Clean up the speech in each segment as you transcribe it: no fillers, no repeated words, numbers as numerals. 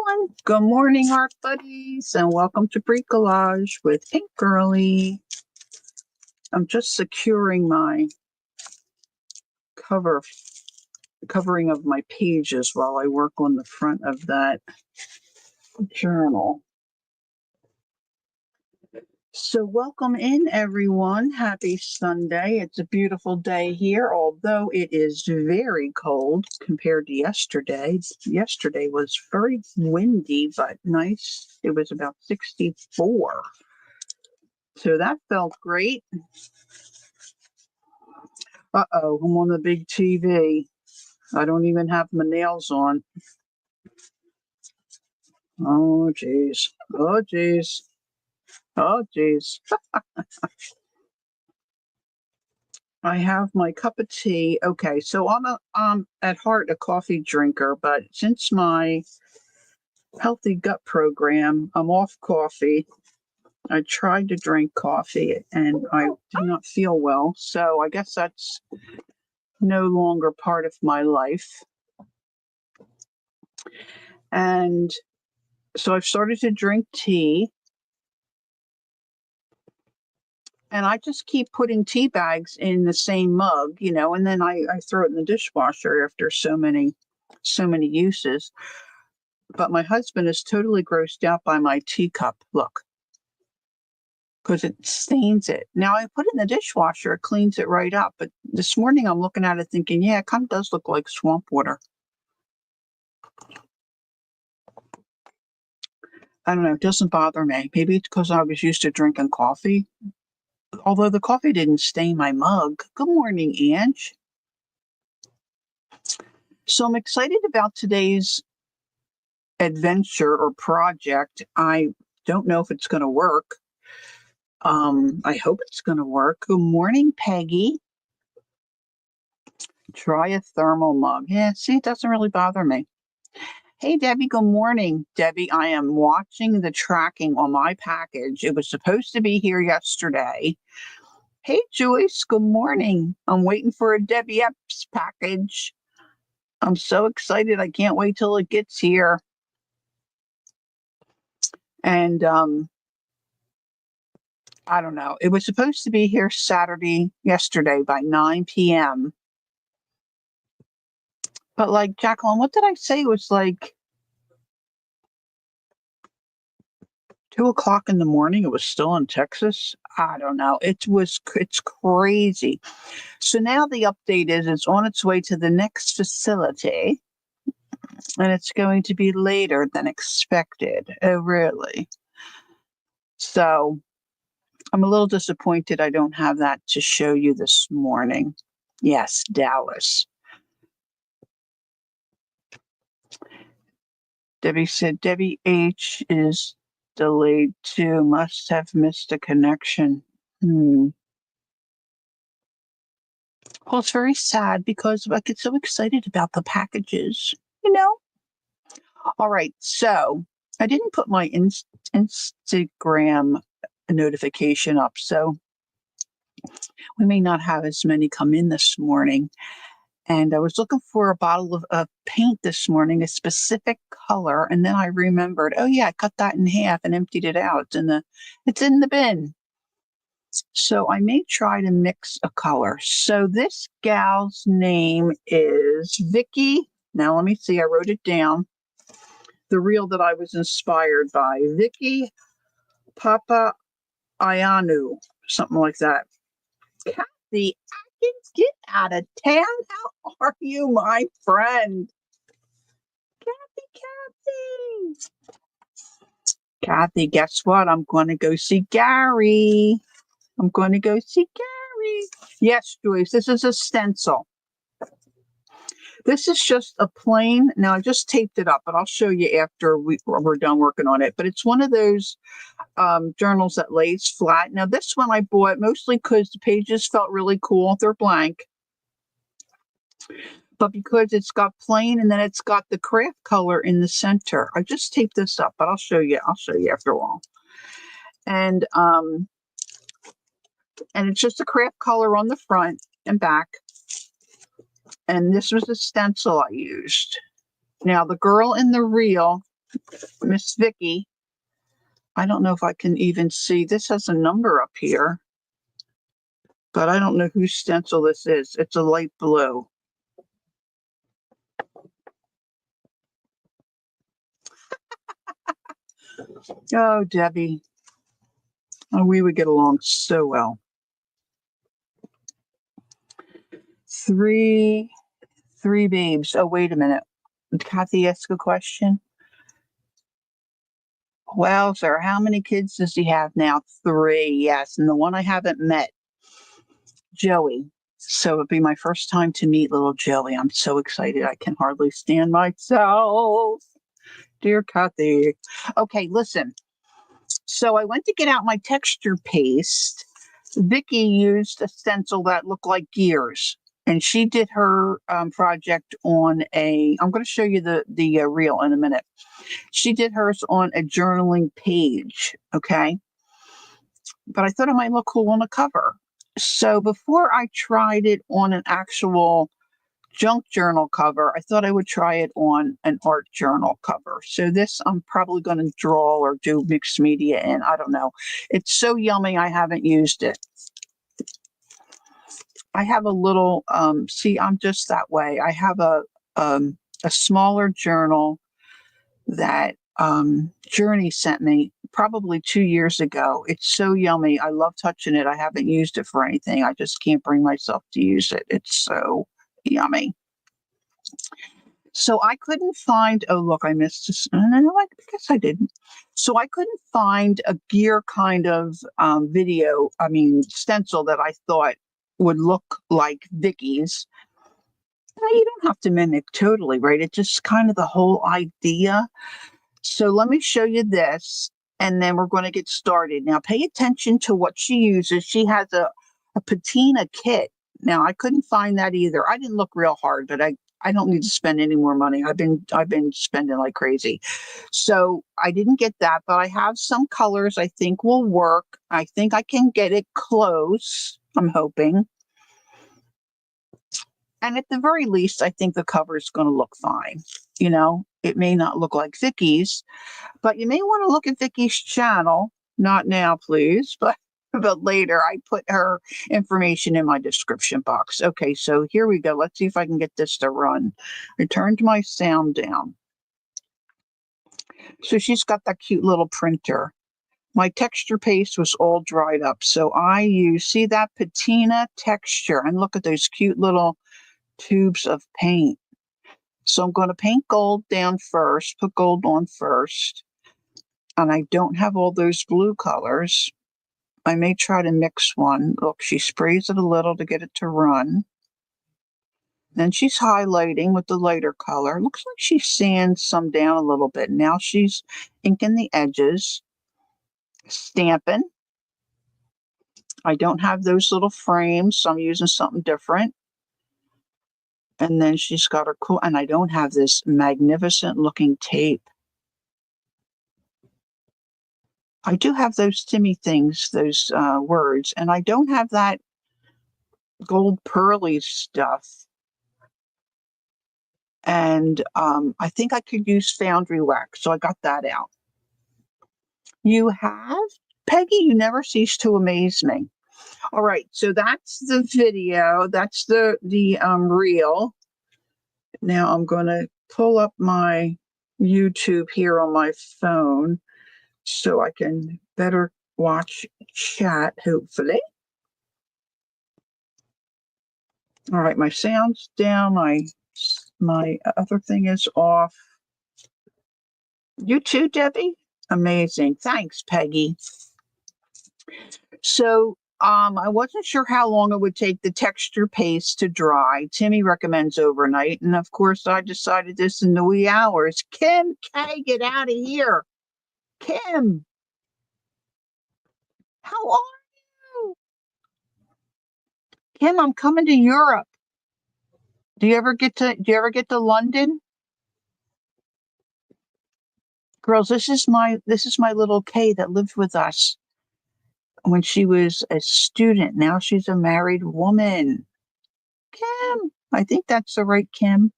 everyone. Good morning, art buddies, and welcome to Bricolage with Pink Girly. I'm just securing my covering of my pages while I work on the front of that journal. So welcome in, everyone. Happy Sunday. It's a beautiful day here, although it is very cold compared to yesterday. Yesterday was very windy, but nice. It was about 64. So that felt great. Uh-oh, I'm on the big TV. I don't even have my nails on. Oh, geez. Oh, geez. Oh, geez. I have my cup of tea. Okay, so I'm at heart a coffee drinker, but since my healthy gut program, I'm off coffee. I tried to drink coffee and I did not feel well, so I guess that's no longer part of my life. And so I've started to drink tea. And I just keep putting tea bags in the same mug, and then I throw it in the dishwasher after so many uses. But my husband is totally grossed out by my teacup. Look, because it stains it. Now I put it in the dishwasher, it cleans it right up. But this morning I'm looking at it thinking, yeah, it kind of does look like swamp water. I don't know. It doesn't bother me. Maybe it's because I was used to drinking coffee. Although the coffee didn't stain my mug. Good morning, Ange. So I'm excited about today's adventure or project. I don't know if it's going to work. I hope it's going to work. Good morning, Peggy. Try a thermal mug. Yeah, see, it doesn't really bother me. Hey, Debbie, good morning. Debbie, I am watching the tracking on my package. It was supposed to be here yesterday. Hey, Joyce, good morning. I'm waiting for a Debbie Epps package. I'm so excited. I can't wait till it gets here. And I don't know. It was supposed to be here yesterday by 9 p.m. But like, Jacqueline, what did I say? It was like 2 o'clock in the morning. It was still in Texas. I don't know. It's crazy. So now the update is it's on its way to the next facility. And it's going to be later than expected. Oh, really? So I'm a little disappointed I don't have that to show you this morning. Yes, Dallas. Debbie said, Debbie H is delayed too. Must have missed a connection. Well, it's very sad because I get so excited about the packages, All right, so I didn't put my Instagram notification up, so we may not have as many come in this morning. And I was looking for a bottle of paint this morning, a specific color, and then I remembered, oh yeah, I cut that in half and emptied it out. It's in the bin. So I may try to mix a color. So this gal's name is Vicky. Now let me see, I wrote it down. The reel that I was inspired by, Vicky Papaioannou, something like that. Kathy Atkins, get out of town. How are you, my friend? Kathy, guess what? I'm going to go see Gary. Yes, Joyce, this is a stencil. This is just a plain, now I just taped it up, but I'll show you after we're done working on it. But it's one of those journals that lays flat. Now this one I bought mostly because the pages felt really cool. They're blank. But because it's got plain and then it's got the craft color in the center. I just taped this up, but I'll show you after a while. And it's just a craft color on the front and back. And this was the stencil I used. Now, the girl in the reel Miss Vicky. I don't know if I can even see. This has a number up here, but I don't know whose stencil this is. It's a light blue. Oh, Debbie. Oh, we would get along so well. Three babes. Oh, wait a minute. Kathy asked a question. Well, sir, how many kids does he have now? 3, yes. And the one I haven't met, Joey. So it'll be my first time to meet little Joey. I'm so excited. I can hardly stand myself. Dear Kathy. Okay, listen. So I went to get out my texture paste. Vicky used a stencil that looked like gears. And she did her project on I'm going to show you the reel in a minute. She did hers on a journaling page, okay? But I thought it might look cool on a cover. So before I tried it on an actual junk journal cover, I thought I would try it on an art journal cover. So this I'm probably going to draw or do mixed media in. I don't know. It's so yummy. I haven't used it. I have a little, see, I'm just that way. I have a smaller journal that Journey sent me probably 2 years ago. It's so yummy. I love touching it. I haven't used it for anything. I just can't bring myself to use it. It's so yummy. So I couldn't find, oh, look, I missed this. No, I guess I didn't. So I couldn't find a gear kind of stencil that I thought would look like Vicky's. Now, you don't have to mimic totally, right? It's just kind of the whole idea. So let me show you this, and then we're going to get started. Now, pay attention to what she uses. She has a patina kit. Now, I couldn't find that either. I didn't look real hard, but I don't need to spend any more money. I've been spending like crazy. So I didn't get that, but I have some colors I think will work. I think I can get it close. I'm hoping. And at the very least, I think the cover is going to look fine. You know, it may not look like Vicky's, but you may want to look at Vicky's channel. Not now, please, but later. I put her information in my description box. Okay, so here we go. Let's see if I can get this to run. I turned my sound down. So she's got that cute little printer. My texture paste was all dried up. So see that patina texture, and look at those cute little tubes of paint. So I'm going to paint gold down first, put gold on first. And I don't have all those blue colors. I may try to mix one. Look, she sprays it a little to get it to run. Then she's highlighting with the lighter color. Looks like she sands some down a little bit. Now she's inking the edges, stamping. I don't have those little frames, so I'm using something different. And then she's got her cool, and I don't have this magnificent looking tape. I do have those Timmy things, those words, and I don't have that gold pearly stuff. And I think I could use foundry wax, so I got that out. You have? Peggy, you never cease to amaze me. All right, so that's the video. That's the reel. Now I'm going to pull up my YouTube here on my phone so I can better watch chat, hopefully. All right, my sound's down. My other thing is off. You too, Debbie? Amazing. Thanks, Peggy. So I wasn't sure how long it would take the texture paste to dry. Timmy recommends overnight. And of course, I decided this in the wee hours. Kim K, get out of here. Kim, how are you? Kim, I'm coming to Europe. Do you ever get to London? Girls, this is my little Kay that lived with us when she was a student. Now she's a married woman. Kim, I think that's the right Kim.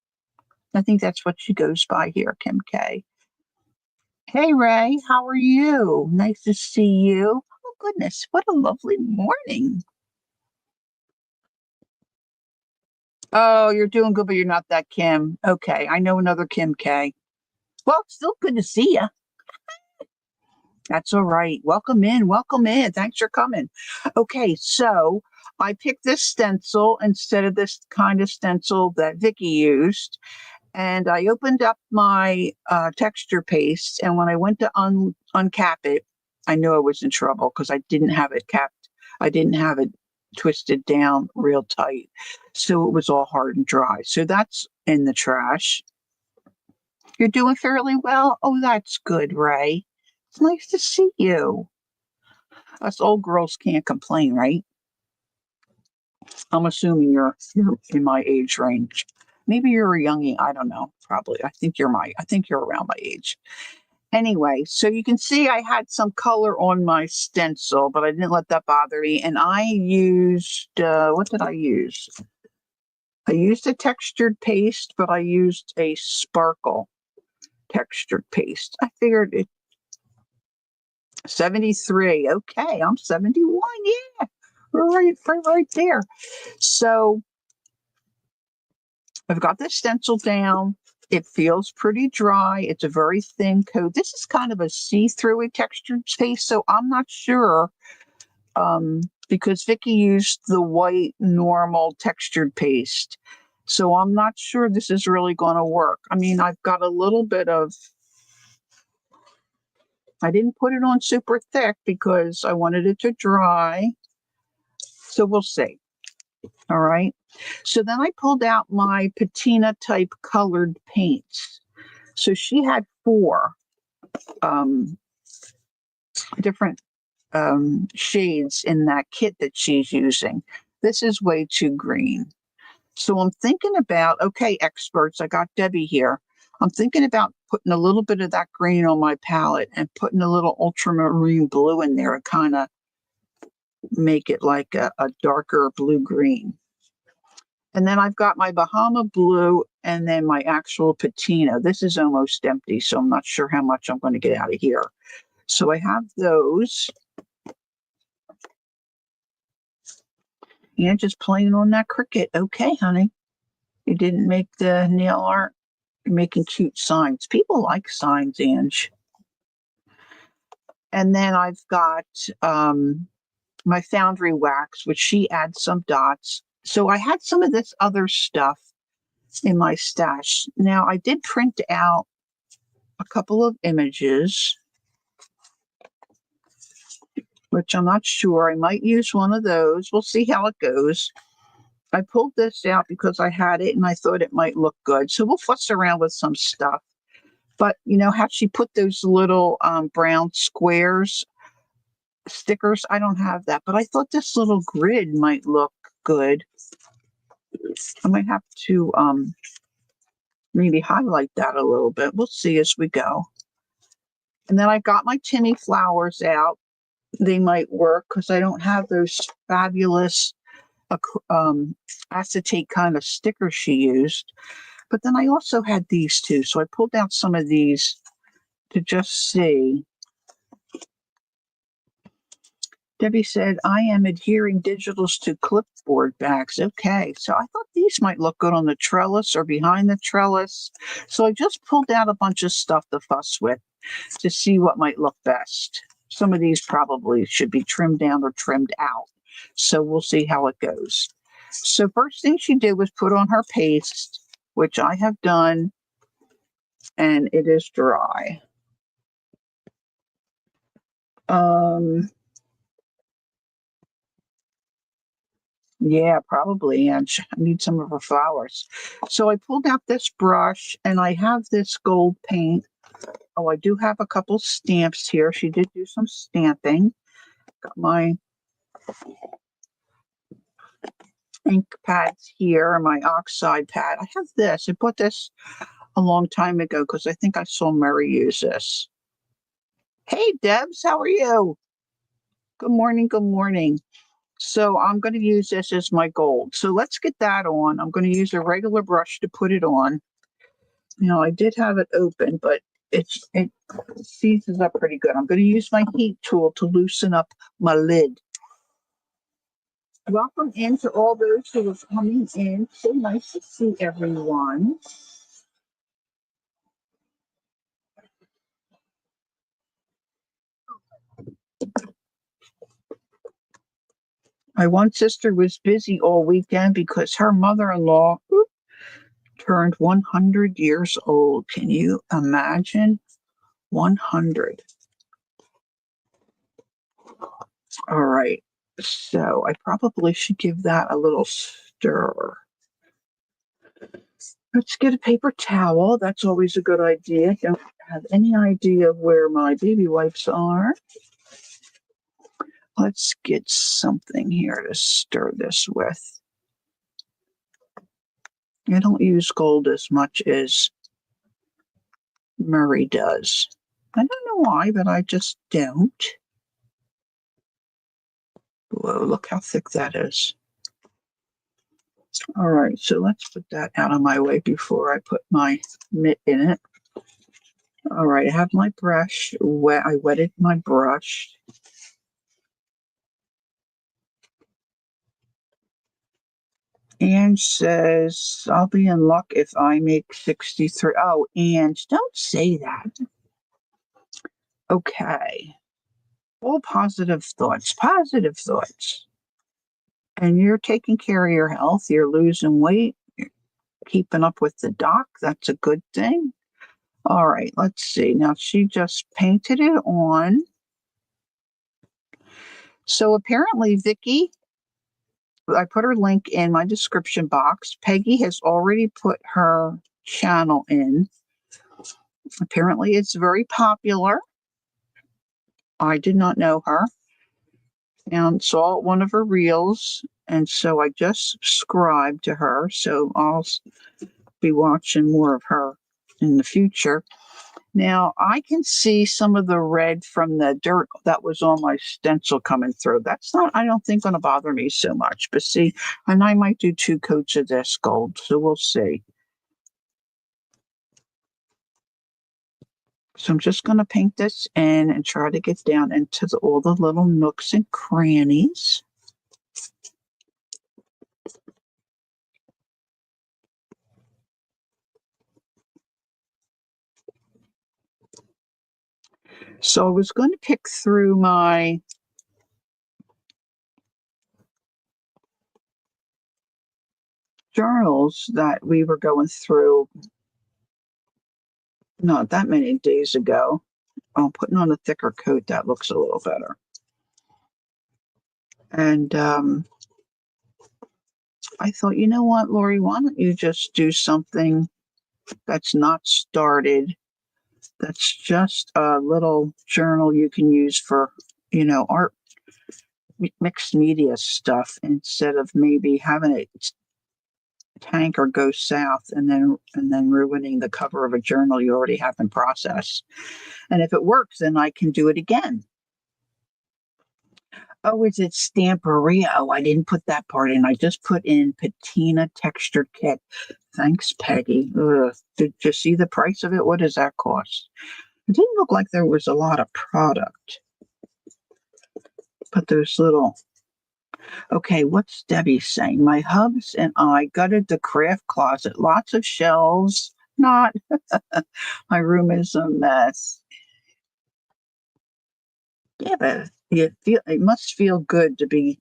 I think that's what she goes by here, Kim K. Hey, Ray, how are you? Nice to see you. Oh, goodness, what a lovely morning. Oh, you're doing good, but you're not that Kim. Okay, I know another Kim K. Well, it's still good to see you. That's all right. Welcome in. Welcome in. Thanks for coming. Okay, so I picked this stencil instead of this kind of stencil that Vicky used. And I opened up my texture paste, and when I went to uncap it, I knew I was in trouble because I didn't have it capped. I didn't have it twisted down real tight, so it was all hard and dry. So that's in the trash. You're doing fairly well. Oh, that's good, Ray. It's nice to see you. Us old girls can't complain, right? I'm assuming you're in my age range. Maybe you're a youngie. I don't know. Probably. I think you're around my age. Anyway, so you can see I had some color on my stencil, but I didn't let that bother me. And I used, what did I use? I used a textured paste, but I used a sparkle textured paste. I figured it 73. Okay, I'm 71. Yeah, we're right there. So I've got this stencil down. It feels pretty dry. It's a very thin coat. This is kind of a see-through textured paste, so I'm not sure because Vicky used the white normal textured paste. So I'm not sure this is really going to work. I mean, I've got a little bit of, I didn't put it on super thick because I wanted it to dry. So we'll see. All right. So then I pulled out my patina type colored paints. So she had four um, different shades in that kit that she's using. This is way too green. So I'm thinking about, okay, experts, I got Debbie here. I'm thinking about putting a little bit of that green on my palette and putting a little ultramarine blue in there and kind of make it like a darker blue green. And then I've got my Bahama blue and then my actual patina. This is almost empty, so I'm not sure how much I'm going to get out of here. So I have those. Yeah, just playing on that Cricut. Okay, honey. You didn't make the nail art. You're making cute signs. People like signs, Ange. And then I've got my Foundry wax, which she adds some dots. So I had some of this other stuff in my stash. Now I did print out a couple of images, which I'm not sure. I might use one of those. We'll see how it goes. I pulled this out because I had it and I thought it might look good. So we'll fuss around with some stuff. But you know how she put those little brown squares stickers? I don't have that, but I thought this little grid might look good. I might have to maybe highlight that a little bit. We'll see as we go. And then I got my Timmy flowers out. They might work because I don't have those fabulous acetate kind of stickers she used. But then I also had these two. So I pulled out some of these to just see. Debbie said, I am adhering digitals to clipboard bags. Okay, so I thought these might look good on the trellis or behind the trellis. So I just pulled out a bunch of stuff to fuss with to see what might look best. Some of these probably should be trimmed down or trimmed out. So we'll see how it goes. So first thing she did was put on her paste, which I have done, and it is dry. Yeah, probably. And I need some of her flowers. So I pulled out this brush and I have this gold paint. Oh, I do have a couple stamps here. She did do some stamping. Got my ink pads here, my oxide pad. I have this. I bought this a long time ago because I think I saw Mary use this. Hey, Debs, how are you? Good morning. Good morning. So I'm going to use this as my gold. So let's get that on. I'm going to use a regular brush to put it on. You know, I did have it open, but it seizes up pretty good. I'm going to use my heat tool to loosen up my lid. Welcome in to all those who are coming in. So nice to see everyone. My one sister was busy all weekend because her mother-in-law turned 100 years old. Can you imagine? 100. All right. So I probably should give that a little stir. Let's get a paper towel. That's always a good idea. Don't have any idea where my baby wipes are. Let's get something here to stir this with. I don't use gold as much as Murray does. I don't know why, but I just don't. Whoa, look how thick that is. All right, so let's put that out of my way before I put my mitt in it. All right, I have my brush wet. I wetted my brush. Anne says, I'll be in luck if I make 63. Oh, Anne, don't say that. Okay. All positive thoughts, positive thoughts. And you're taking care of your health. You're losing weight. You're keeping up with the doc. That's a good thing. All right, let's see. Now, she just painted it on. So apparently, Vicky, I put her link in my description box. Peggy has already put her channel in. Apparently, it's very popular. I did not know her and saw one of her reels. And so I just subscribed to her. So I'll be watching more of her in the future. Now, I can see some of the red from the dirt that was on my stencil coming through. That's not, I don't think, going to bother me so much. But see, and I might do 2 coats of this gold, so we'll see. So I'm just going to paint this in and try to get down into all the little nooks and crannies. So I was going to pick through my journals that we were going through not that many days ago. I'm putting on a thicker coat. That looks a little better. And I thought, you know what, Lori, why don't you just do something that's not started, that's just a little journal you can use for, art, mixed media stuff, instead of maybe having it tank or go south and then ruining the cover of a journal you already have in process. And if it works, then I can do it again. Oh, is it Stamperia? Oh, I didn't put that part in. I just put in Patina Textured Kit. Thanks, Peggy. Ugh. Did you see the price of it? What does that cost? It didn't look like there was a lot of product. But there's little... Okay, what's Debbie saying? My hubs and I gutted the craft closet. Lots of shelves. Not. My room is a mess. Yeah, but it must feel good to be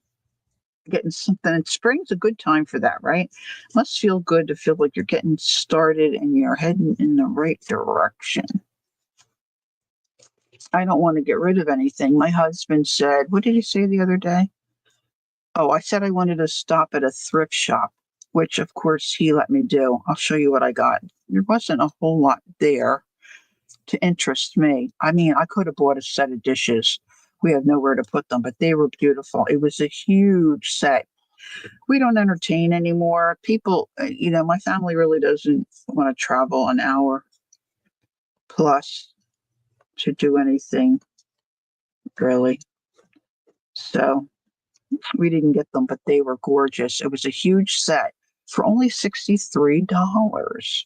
getting something. And spring's a good time for that, right? It must feel good to feel like you're getting started and you're heading in the right direction. I don't want to get rid of anything. My husband said, what did he say the other day? Oh, I said I wanted to stop at a thrift shop, which of course he let me do. I'll show you what I got. There wasn't a whole lot there to interest me. I mean, I could have bought a set of dishes. We have nowhere to put them, but they were beautiful. It was a huge set. We don't entertain anymore. People, my family really doesn't want to travel an hour plus to do anything, really. So we didn't get them, but they were gorgeous. It was a huge set for only $63.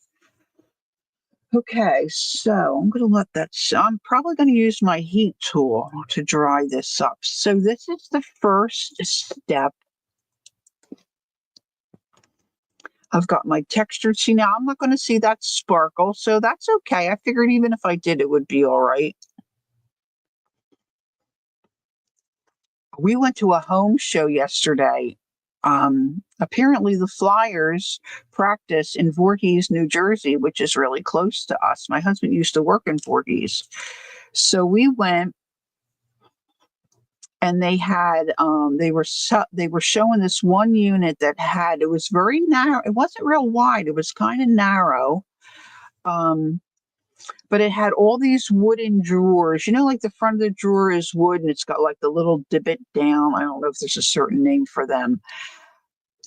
Okay, so I'm going to let that, I'm probably going to use my heat tool to dry this up. So this is the first step. I've got my texture. See, now I'm not going to see that sparkle, so that's okay. I figured even if I did, it would be all right. We went to a home show yesterday. Apparently the Flyers practice in Voorhees, New Jersey, which is really close to us. My husband used to work in Voorhees. So we went, and they had they were showing this one unit that had, it was very narrow. It wasn't real wide. It was kind of narrow. But it had all these wooden drawers. You know, like the front of the drawer is wood and it's got like the little divot down. I don't know if there's a certain name for them.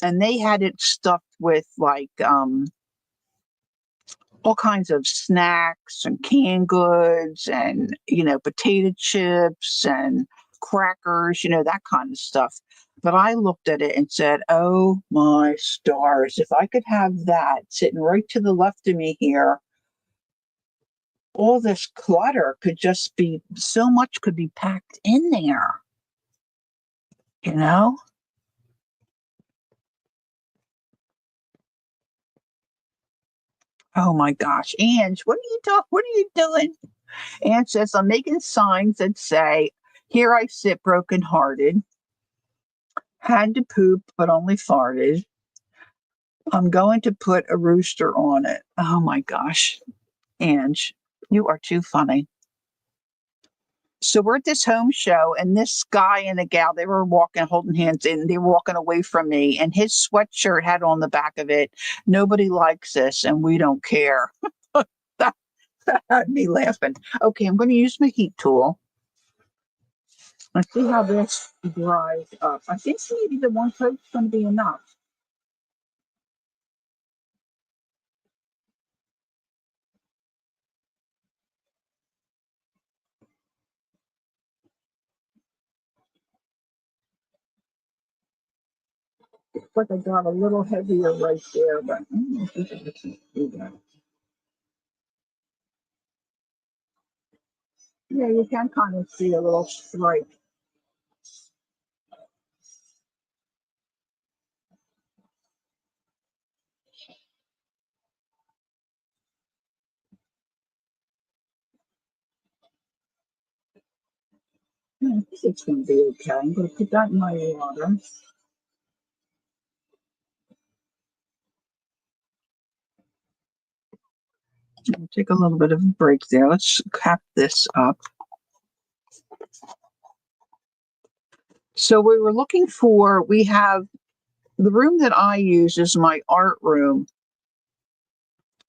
And they had it stuffed with like all kinds of snacks and canned goods and, potato chips and crackers, that kind of stuff. But I looked at it and said, oh my stars, if I could have that sitting right to the left of me here, all this clutter could just be, so much could be packed in there, you know? Oh my gosh. Ange, what are you doing? Ange says, I'm making signs that say, here I sit brokenhearted, had to poop, but only farted. I'm going to put a rooster on it. Oh my gosh. Ange, you are too funny. So we're at this home show, and this guy and a gal, they were walking, holding hands, and they were walking away from me. And his sweatshirt had on the back of it, nobody likes this, and we don't care. that, that had me laughing. Okay, I'm going to use my heat tool. Let's see how this dries up. I think maybe the one coat's going to be enough. But I got a little heavier right there, but yeah, you can kind of see a little stripe. Yeah, I think it's going to be okay. I'm going to put that in my water. I'll take a little bit of a break there. Let's cap this up. So we have the room that I use is my art room.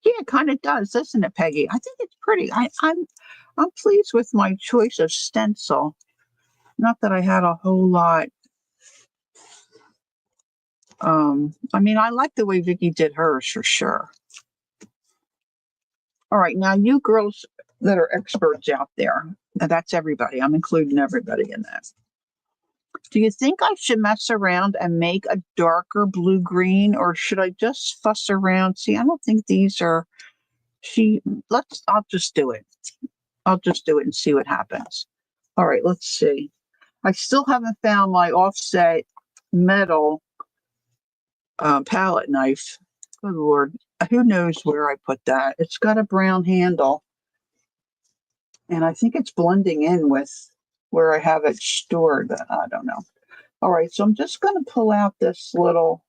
Yeah, it kind of does, doesn't it, Peggy? I think it's pretty. I'm pleased with my choice of stencil. Not that I had a whole lot. I mean, I like the way Vicky did hers for sure. All right, now you girls that are experts out there, that's everybody. I'm including everybody in that. Do you think I should mess around and make a darker blue green, or should I just fuss around? See, I don't think these are. I'll just do it. I'll just do it and see what happens. All right, let's see. I still haven't found my offset metal palette knife. Good Lord. Who knows where I put that? It's got a brown handle. And I think it's blending in with where I have it stored. I don't know. All right, so I'm just going to pull out this little.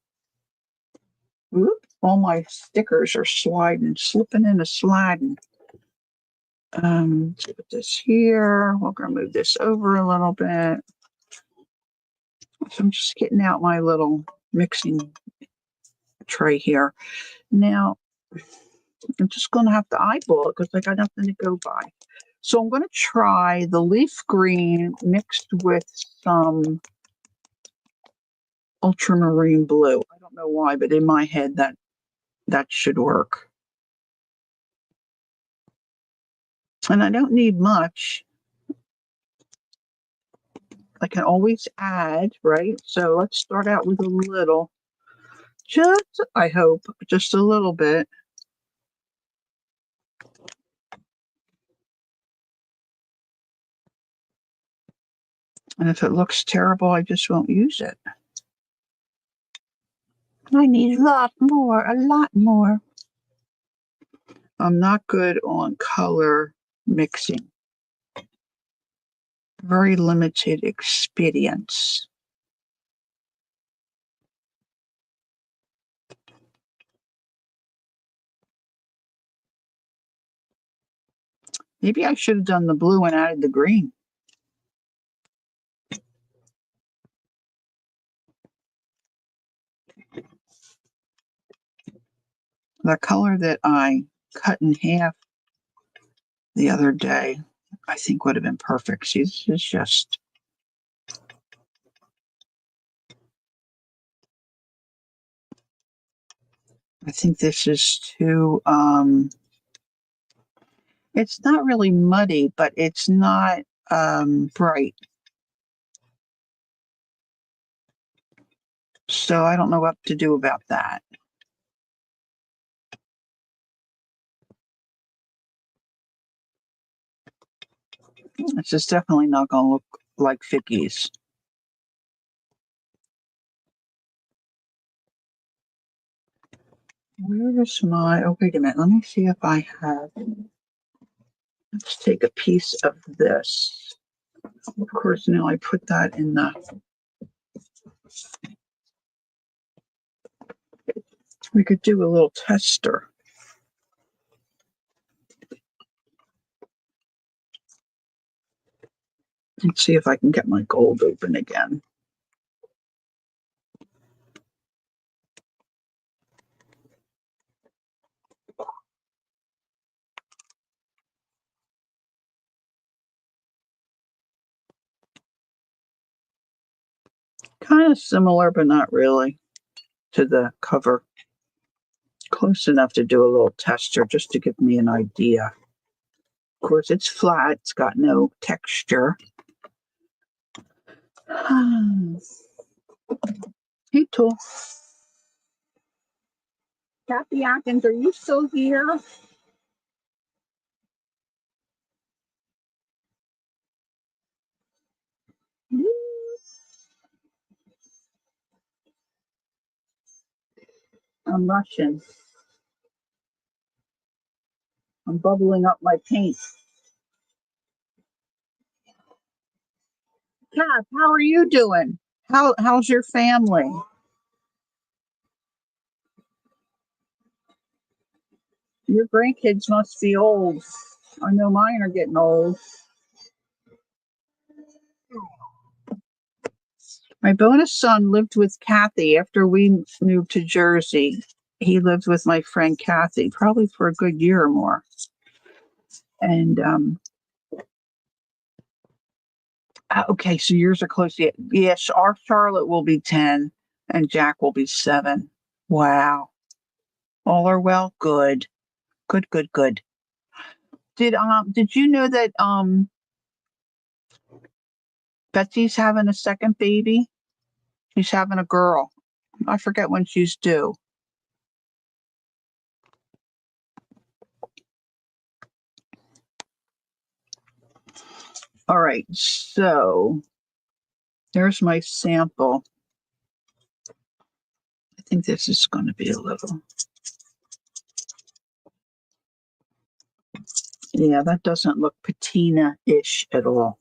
Whoop, all my stickers are slipping in a sliding. Let's put this here. We're going to move this over a little bit. So I'm just getting out my little mixing tray here. Now, I'm just going to have to eyeball it because I got nothing to go by. So I'm going to try the leaf green mixed with some ultramarine blue. I don't know why, but in my head that should work. And I don't need much. I can always add, right? So let's start out with a little, I hope, just a little bit. And if it looks terrible, I just won't use it. I need a lot more. I'm not good on color mixing. Very limited experience. Maybe I should have done the blue and added the green. The color that I cut in half the other day, I think would have been perfect. See, this is just... I think this is too, it's not really muddy, but it's not bright. So I don't know what to do about that. This is definitely not going to look like Vicky's. Where is my... Oh, wait a minute. Let me see if I have... Let's take a piece of this. Of course, now I put that in the... We could do a little tester. Let's see if I can get my gold open again. Kind of similar, but not really, to the cover. Close enough to do a little tester just to give me an idea. Of course, it's flat. It's got no texture. Hey, Tool. Kathy Atkins, are you still here? I'm rushing. I'm bubbling up my paint. Kath, how are you doing? How's your family? Your grandkids must be old. I know mine are getting old. My bonus son lived with Kathy after we moved to Jersey. He lived with my friend Kathy, probably for a good year or more. And okay, so yours are close. Yes, our Charlotte will be 10 and Jack will be 7. Wow. All are well? Good. Good. Did you know that Betsy's having a second baby? She's having a girl. I forget when she's due. All right, so there's my sample. I think this is going to be a little... Yeah, that doesn't look patina-ish at all.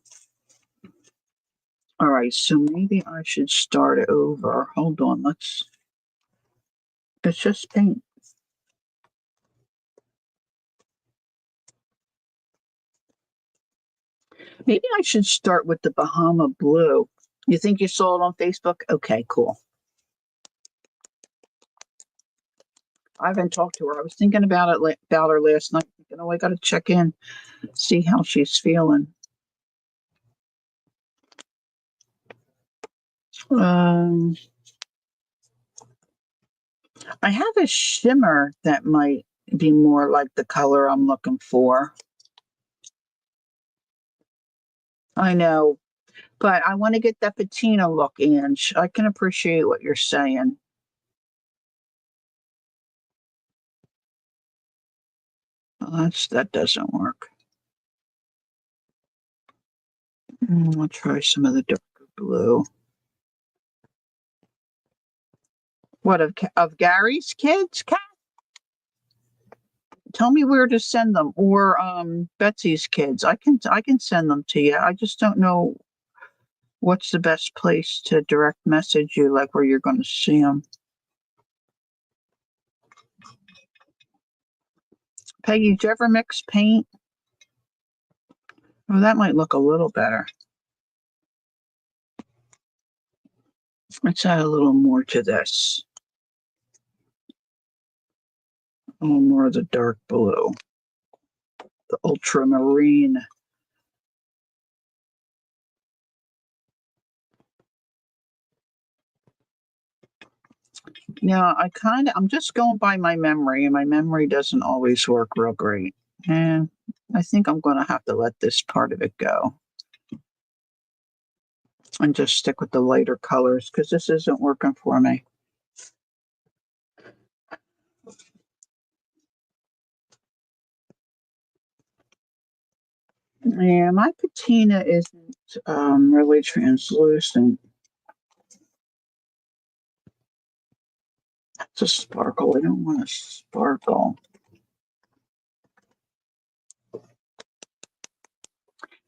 All right, so maybe I should start over. Hold on, it's just paint. Maybe I should start with the Bahama Blue. You think you saw it on Facebook? Okay, cool. I haven't talked to her. I was thinking about her last night. I got to check in, see how she's feeling. I have a shimmer that might be more like the color I'm looking for. I know, but I want to get that patina look in. I can appreciate what you're saying. Well, that doesn't work. I'll try some of the dark blue. What, of Gary's kids, Kat? Tell me where to send them, or Betsy's kids. I can send them to you. I just don't know what's the best place to direct message you, like where you're going to see them. Peggy, did you ever mix paint? Oh, that might look a little better. Let's add a little more to this. A little more of the dark blue. The ultramarine. Now, I'm just going by my memory, and my memory doesn't always work real great. And I think I'm going to have to let this part of it go and just stick with the lighter colors because this isn't working for me. Yeah, my patina isn't really translucent. It's a sparkle. I don't want a sparkle.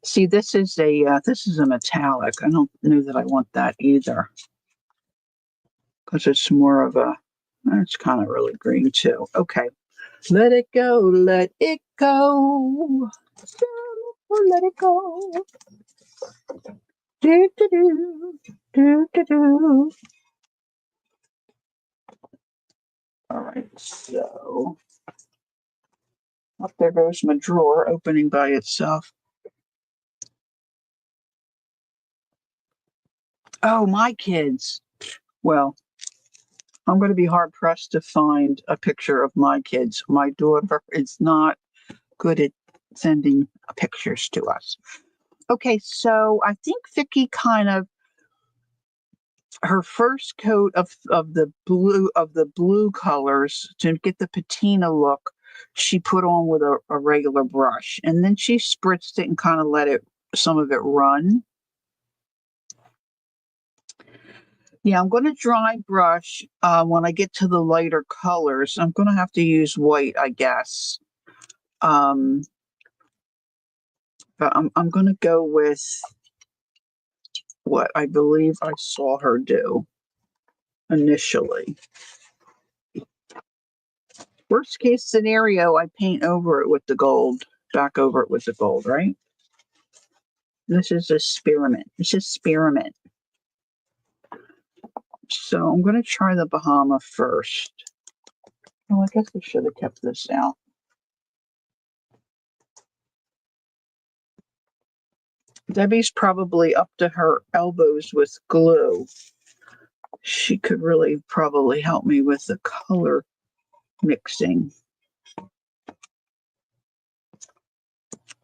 See, this is a metallic. I don't know that I want that either because it's more of a. It's kind of really green too. Okay, let it go, let it go, let it go. Do do do do do do. All right, so up there goes my drawer opening by itself. Oh, my kids. Well, I'm going to be hard pressed to find a picture of my kids. My daughter is not good at sending pictures to us. Okay, so I think Vicky her first coat of the blue colors to get the patina look, she put on with a regular brush, and then she spritzed it and kind of let some of it run. Yeah, I'm going to dry brush when I get to the lighter colors. I'm going to have to use white, I guess. But I'm going to go with what I believe I saw her do initially. Worst case scenario, I paint over it with the gold, back over it with the gold, right? This is experiment. This is experiment. So I'm going to try the Bahama first. Oh, I guess I should have kept this out. Debbie's probably up to her elbows with glue. She could really probably help me with the color mixing.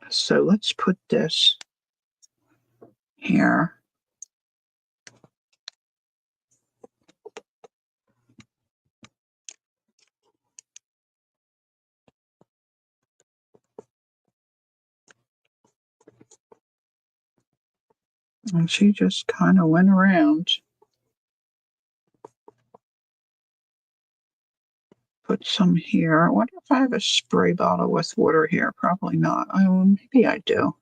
So let's put this here. And she just kind of went around. Put some here. I wonder if I have a spray bottle with water here. Probably not. Oh, maybe I do.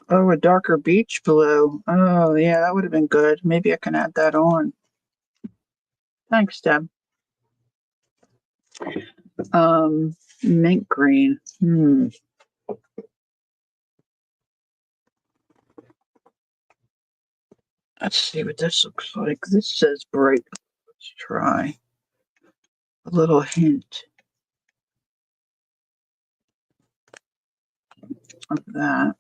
Oh, a darker beach blue. Oh, yeah, that would have been good. Maybe I can add that on. Thanks, Deb. Mint green. Let's see what this looks like. This says bright. Let's try a little hint of that.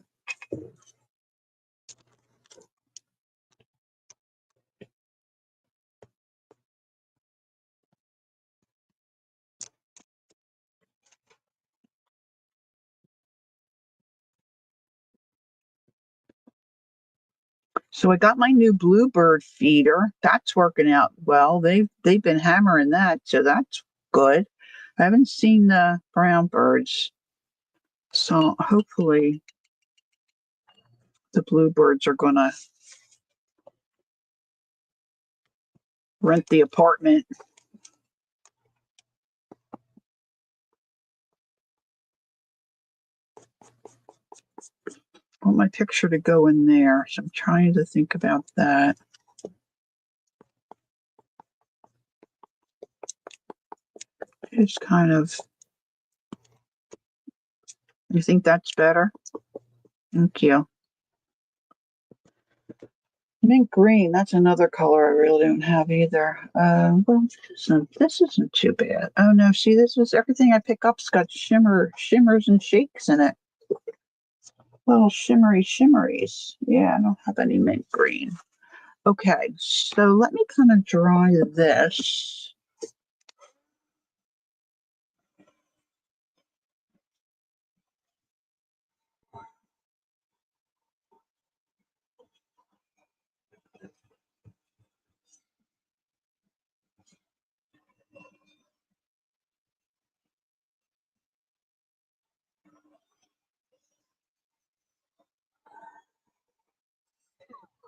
So I got my new bluebird feeder. That's working out well. They've been hammering that, so that's good. I haven't seen the brown birds, so hopefully the bluebirds are going to rent the apartment. I want my picture to go in there, so I'm trying to think about that. It's kind of, you think that's better? Thank you. Mint green, that's another color I really don't have either. Well, this isn't too bad. Oh no, see, this is everything I pick up's got shimmers and shakes in it. Little shimmeries. Yeah, I don't have any mint green. Okay, so let me kind of dry this.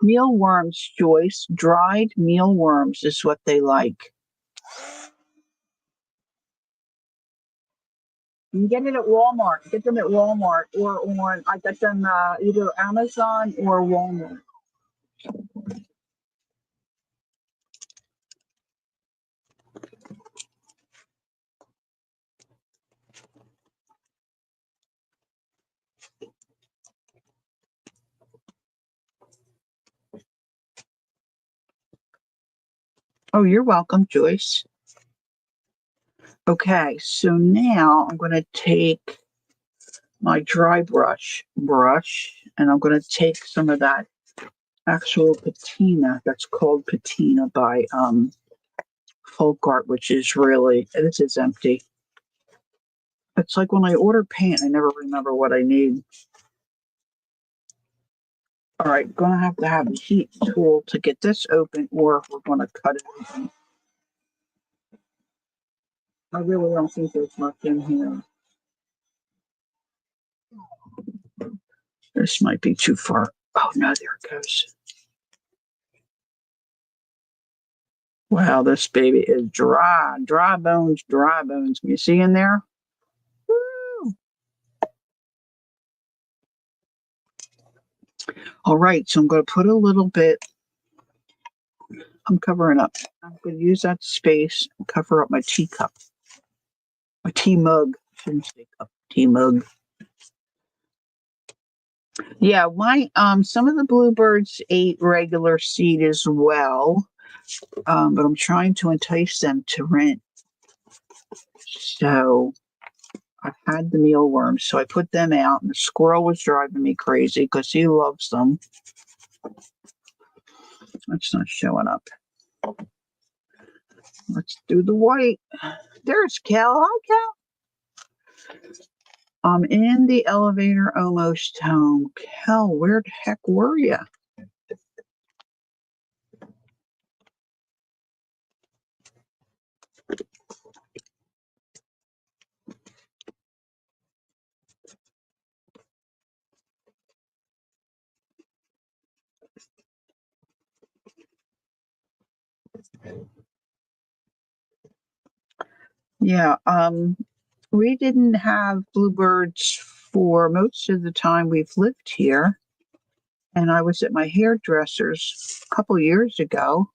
Mealworms, Joyce. Dried mealworms is what they like. You can get it at Walmart. Get them at Walmart or on, I got them either Amazon or Walmart. Oh, you're welcome, Joyce. Okay, so now I'm going to take my dry brush, and I'm going to take some of that actual patina that's called patina by Folk Art, which is really, this is empty. It's like when I order paint, I never remember what I need. All right, gonna have to have a heat tool to get this open, or we're gonna cut it open. I really don't think there's much in here. This might be too far. Oh no, there it goes. Wow, this baby is dry. Dry bones, dry bones. Can you see in there? Woo! All right, so I'm going to put a little bit. I'm covering up. I'm going to use that space and cover up my teacup. My tea mug. Shouldn't say cup. Tea mug. Yeah, my some of the bluebirds ate regular seed as well, but I'm trying to entice them to rent. So I had the mealworms, so I put them out, and the squirrel was driving me crazy because he loves them. It's not showing up. Let's do the white. There's Cal. Hi, Cal. I'm in the elevator, almost home. Cal, where the heck were you? Yeah, we didn't have bluebirds for most of the time we've lived here. And I was at my hairdresser's a couple years ago,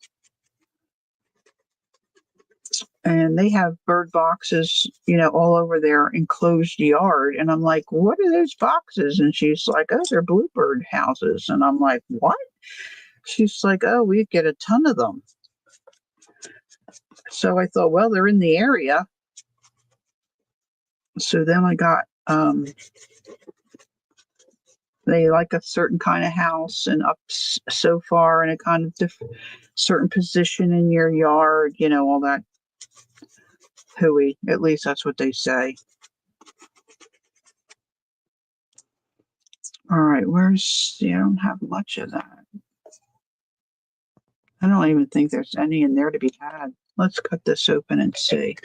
and they have bird boxes, all over their enclosed yard. And I'm like, what are those boxes? And she's like, oh, they're bluebird houses. And I'm like, what? She's like, oh, we get a ton of them. So I thought, well, they're in the area. So then I got, they like a certain kind of house and up so far in a kind of certain position in your yard, all that hooey. At least that's what they say. All right, I don't have much of that. I don't even think there's any in there to be had. Let's cut this open and see.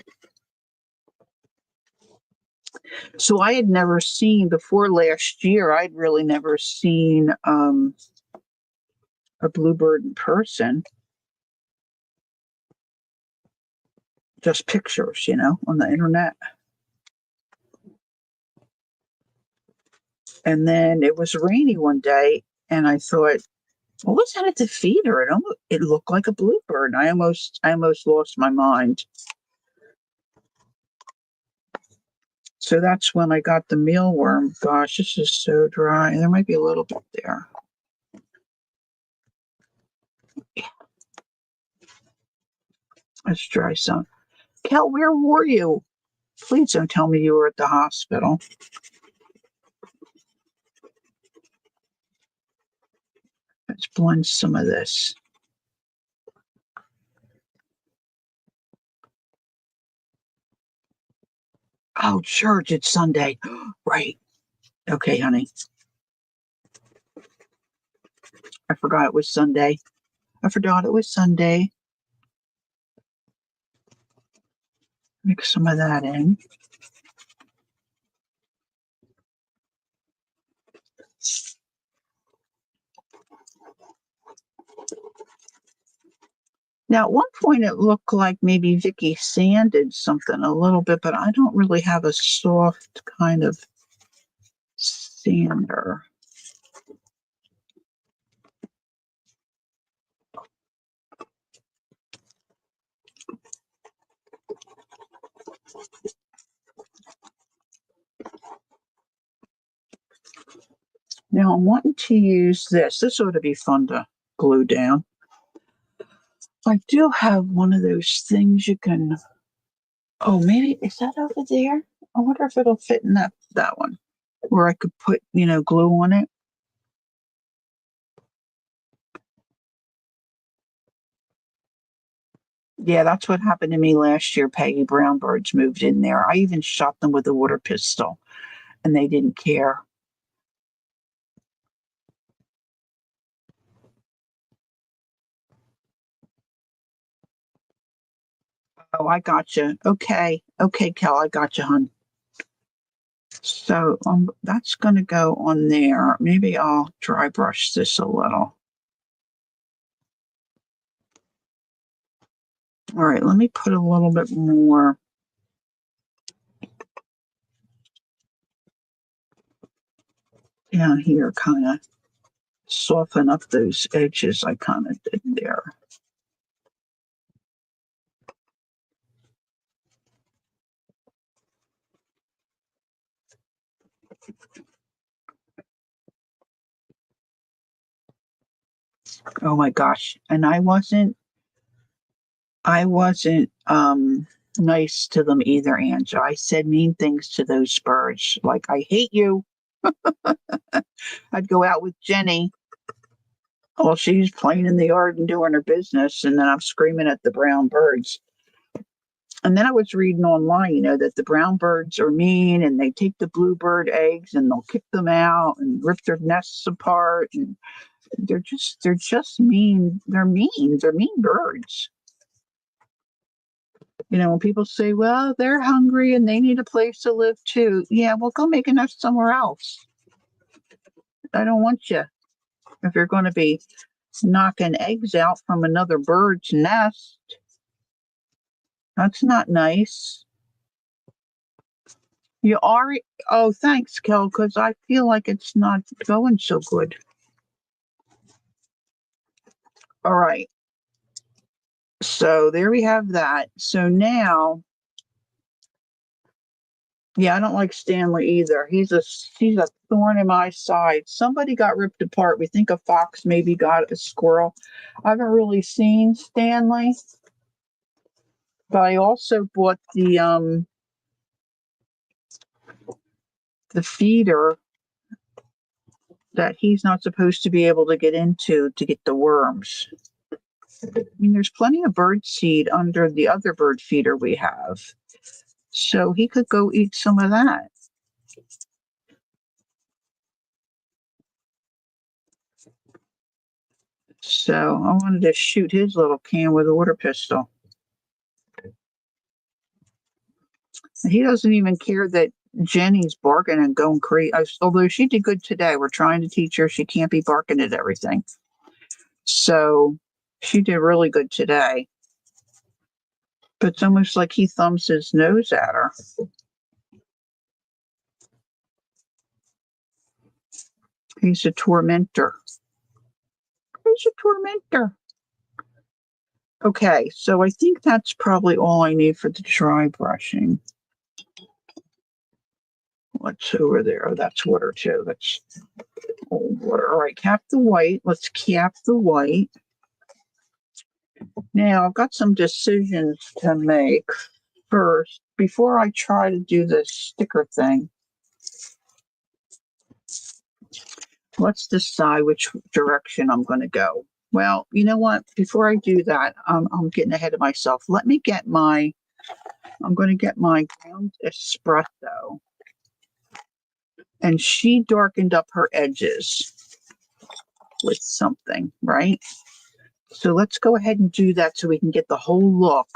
So I had never seen before last year. I'd really never seen a bluebird in person. Just pictures, on the internet. And then it was rainy one day, and I thought, what was that at the feeder? It looked like a bluebird. I almost lost my mind. So that's when I got the mealworm. Gosh, this is so dry. There might be a little bit there. Let's try some. Kel, where were you? Please don't tell me you were at the hospital. Let's blend some of this. Oh, church, it's Sunday. Right. Okay, honey. I forgot it was Sunday. Mix some of that in. Now, at one point, it looked like maybe Vicky sanded something a little bit, but I don't really have a soft kind of sander. Now, I'm wanting to use this. This ought to be fun to glue down. I do have one of those things you can. Oh, maybe is that over there? I wonder if it'll fit in that one where I could put glue on it. Yeah, that's what happened to me last year. Peggy Brown birds moved in there. I even shot them with a water pistol, and they didn't care. Oh, I got you. Okay, Kel, I got you, hon. So that's going to go on there. Maybe I'll dry brush this a little. All right, let me put a little bit more down here, kind of soften up those edges I kind of did there. Oh my gosh. And I wasn't nice to them either, Angela. I said mean things to those birds, like I hate you. I'd go out with Jenny. Well, she's playing in the yard and doing her business, and then I'm screaming at the brown birds. And then I was reading online, that the brown birds are mean and they take the bluebird eggs and they'll kick them out and rip their nests apart. And they're just mean. They're mean. They're mean birds. When people say, well, they're hungry and they need a place to live too. Yeah, well, go make a nest somewhere else. I don't want you. If you're going to be knocking eggs out from another bird's nest, that's not nice. You are. Oh, thanks, Kel, because I feel like it's not going so good. All right. So there we have that. So now, yeah, I don't like Stanley either. He's a thorn in my side. Somebody got ripped apart. We think a fox maybe got a squirrel. I haven't really seen Stanley, but I also bought the feeder that he's not supposed to be able to get into to get the worms. I mean, there's plenty of bird seed under the other bird feeder we have. So he could go eat some of that. So I wanted to shoot his little can with a water pistol. He doesn't even care that Jenny's barking and going crazy. Although she did good today. We're trying to teach her she can't be barking at everything. So she did really good today. But it's almost like he thumbs his nose at her. He's a tormentor. He's a tormentor. Okay, so I think that's probably all I need for the dry brushing. What's over there? Oh, that's water too. That's old water. All right, cap the white. Let's cap the white. Now, I've got some decisions to make first before I try to do this sticker thing. Let's decide which direction I'm going to go. Well, you know what? Before I do that, I'm getting ahead of myself. I'm going to get my ground espresso. And she darkened up her edges with something, right? So let's go ahead and do that so we can get the whole look,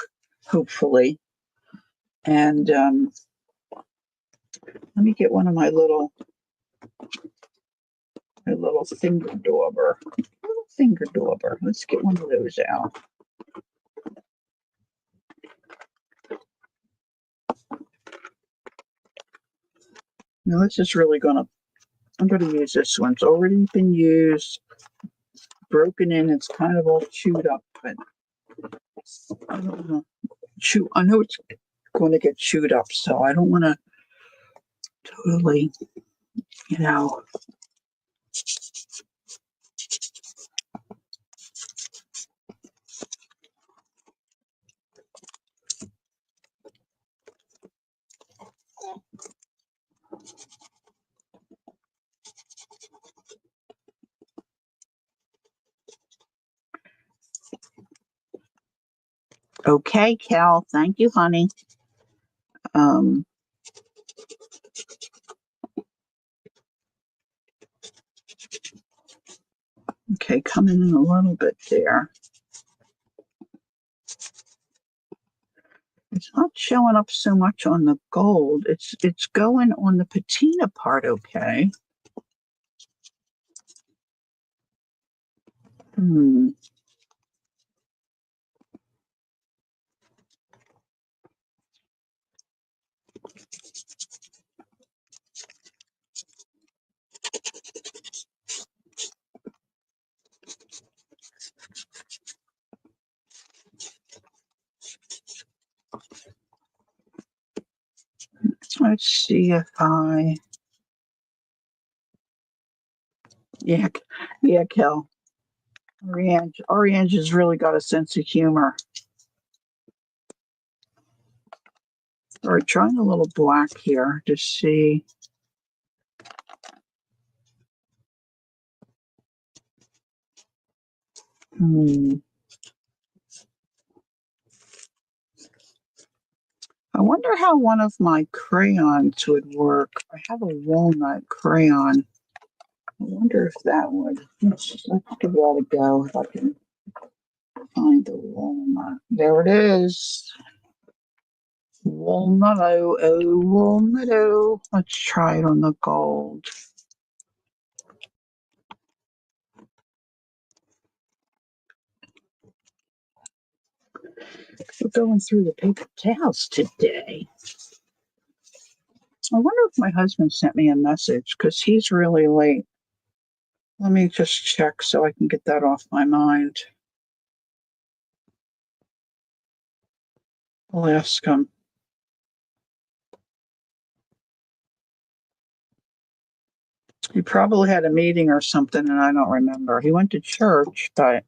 hopefully. And let me get one of my little finger dauber. Finger dauber. Let's get one of those out. Now this is really I'm gonna use this one. It's already been used, broken in. It's kind of all chewed up, but I don't know. I know it's going to get chewed up, so I don't want to totally, you know. Okay, Cal. Thank you, honey. Um, okay, coming in a little bit there. It's not showing up so much on the gold. It's going on the patina part, okay. Let's see if yeah, Kel. Orange has really got a sense of humor. All right, trying a little black here to see. I wonder how one of my crayons would work. I have a walnut crayon. I wonder if that would. Let's give that a go if I can find the walnut. There it is. Walnut-o, oh, walnut-o. Let's try it on the gold. We're going through the paper towels today. I wonder if my husband sent me a message because he's really late. Let me just check so I can get that off my mind. I'll ask him. He probably had a meeting or something and I don't remember. He went to church, but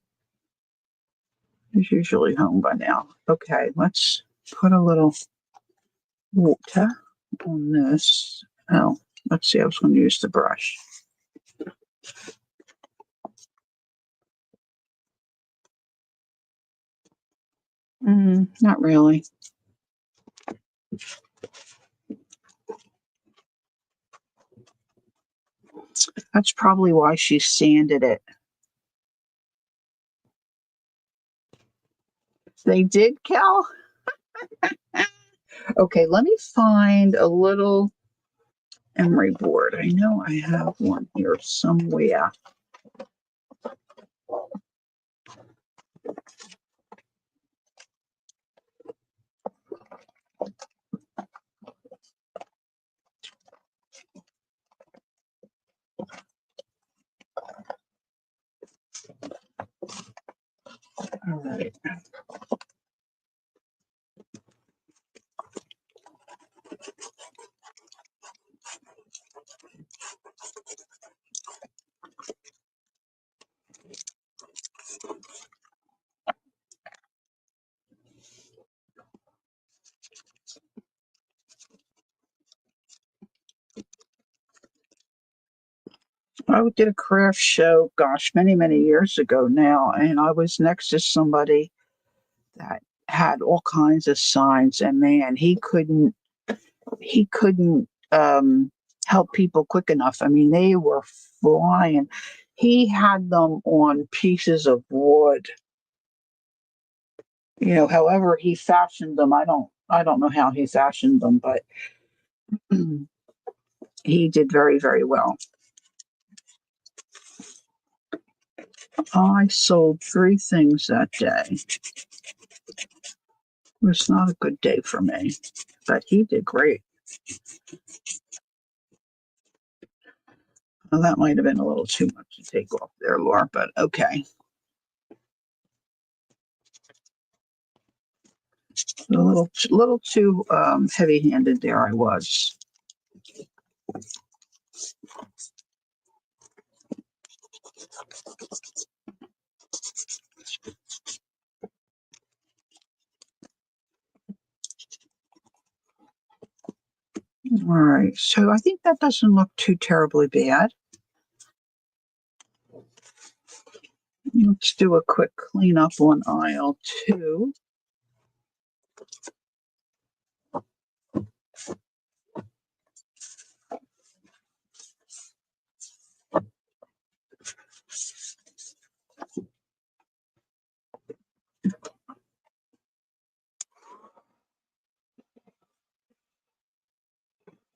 he's usually home by now. Okay, let's put a little water on this. Oh, let's see, I was going to use the brush. Not really. That's probably why she sanded it. They did, Cal? Okay, let me find a little emery board. I know I have one here somewhere. All right. I did a craft show, gosh, many, many years ago now, and I was next to somebody that had all kinds of signs, and man, he couldn't help people quick enough. I mean, they were flying. He had them on pieces of wood. However he fashioned them, I don't know how he fashioned them, but he did very, very well. I sold 3 things that day. It was not a good day for me, but he did great. Well, that might have been a little too much to take off there, Laura, but okay. A little too heavy-handed there I was. All right, so I think that doesn't look too terribly bad. Let's do a quick cleanup on aisle 2.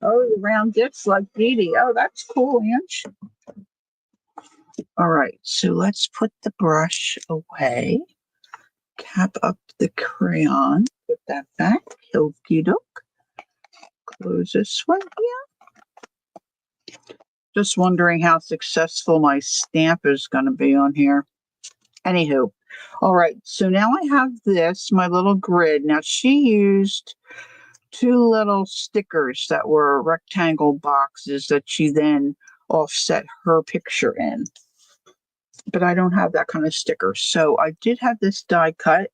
Oh, the round dips like Dee Dee. Oh, that's cool, Ange. All right, so let's put the brush away. Cap up the crayon. Put that back. Okey doke. Close this one here. Just wondering how successful my stamp is going to be on here. Anywho, all right, so now I have this, my little grid. Now she used 2 little stickers that were rectangle boxes that she then offset her picture in. But I don't have that kind of sticker. So I did have this die cut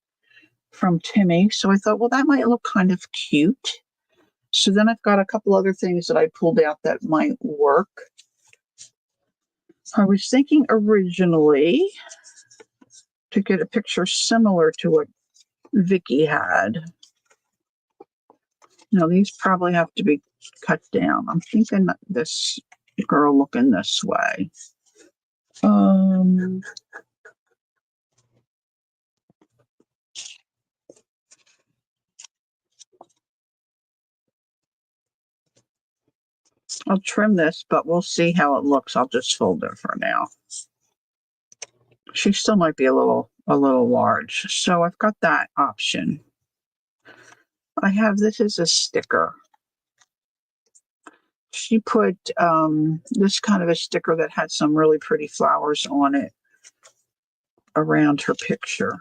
from Timmy. So I thought, well, that might look kind of cute. So then I've got a couple other things that I pulled out that might work. I was thinking originally to get a picture similar to what Vicky had. Now these probably have to be cut down. I'm thinking this girl looking this way. I'll trim this, but we'll see how it looks. I'll just fold it for now. She still might be a little large. So I've got that option. I have this as a sticker. She put this kind of a sticker that had some really pretty flowers on it around her picture.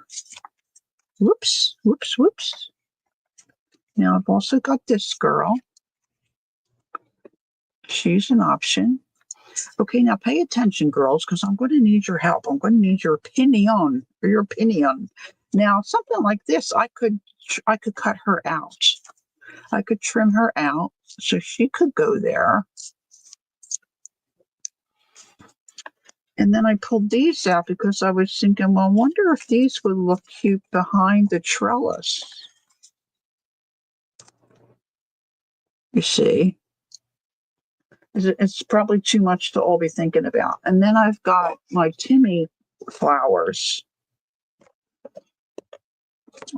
Whoops, whoops, whoops. Now I've also got this girl. She's an option. Okay, now pay attention, girls, because I'm going to need your help. I'm going to need your opinion. Now, something like this, I could cut her out. I could trim her out so she could go there. And then I pulled these out because I was thinking, well, I wonder if these would look cute behind the trellis. You see? It's probably too much to all be thinking about. And then I've got my Timmy flowers.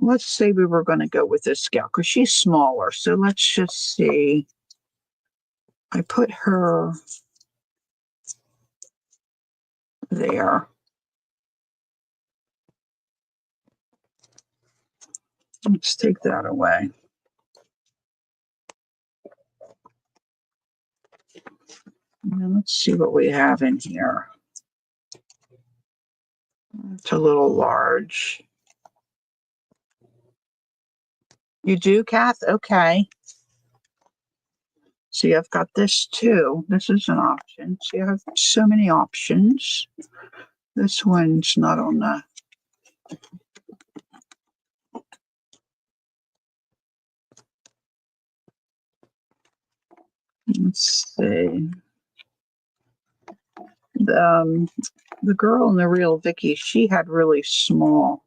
Let's say we were going to go with this gal because she's smaller. So let's just see. I put her there. Let's take that away. And let's see what we have in here. It's a little large. You do, Kath? Okay. See, I've got this too. This is an option. See, I have so many options. This one's not on the. Let's see. The girl in the real Vicky, she had really small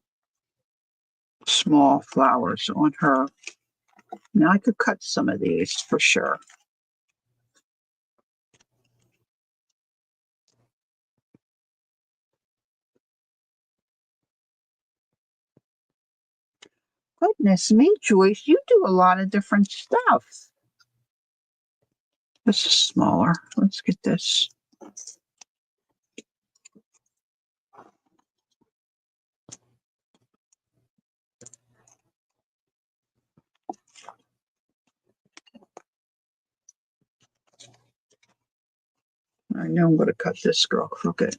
flowers on her. Now I could cut some of these for sure. Goodness me, Joyce, you do a lot of different stuff. This is smaller. Let's get this. I know I'm going to cut this girl crooked.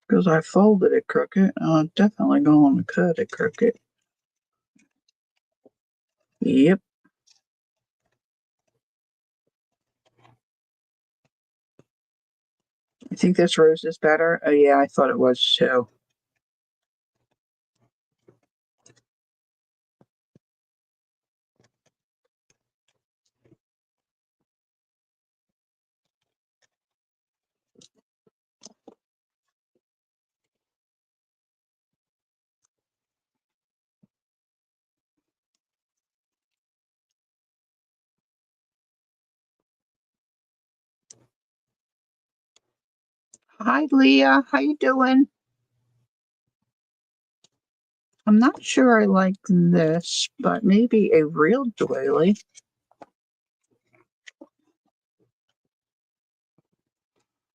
Because I folded it crooked. I'm definitely going to cut it crooked. Yep. I think this rose is better. Oh, yeah, I thought it was too. Hi, Leah. How you doing? I'm not sure I like this, but maybe a real doily.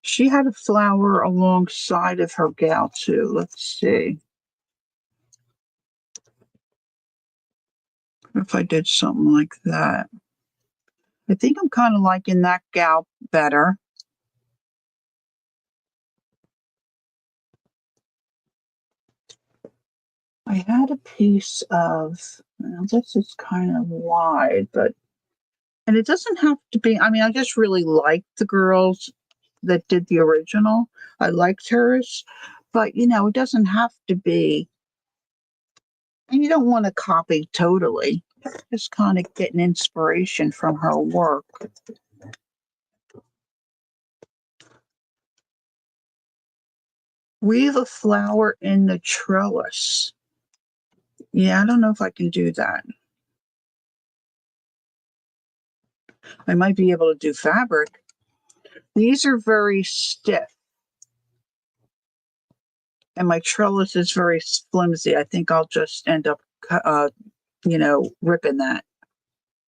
She had a flower alongside of her gal, too. Let's see if I did something like that. I think I'm kind of liking that gal better. I had a piece of, well, this is kind of wide, but, and it doesn't have to be, I mean, I just really liked the girls that did the original. I liked hers, but it doesn't have to be, and you don't want to copy totally, just kind of getting inspiration from her work. Weave a flower in the trellis. Yeah, I don't know if I can do that. I might be able to do fabric. These are very stiff, and my trellis is very flimsy. I think I'll just end up, ripping that.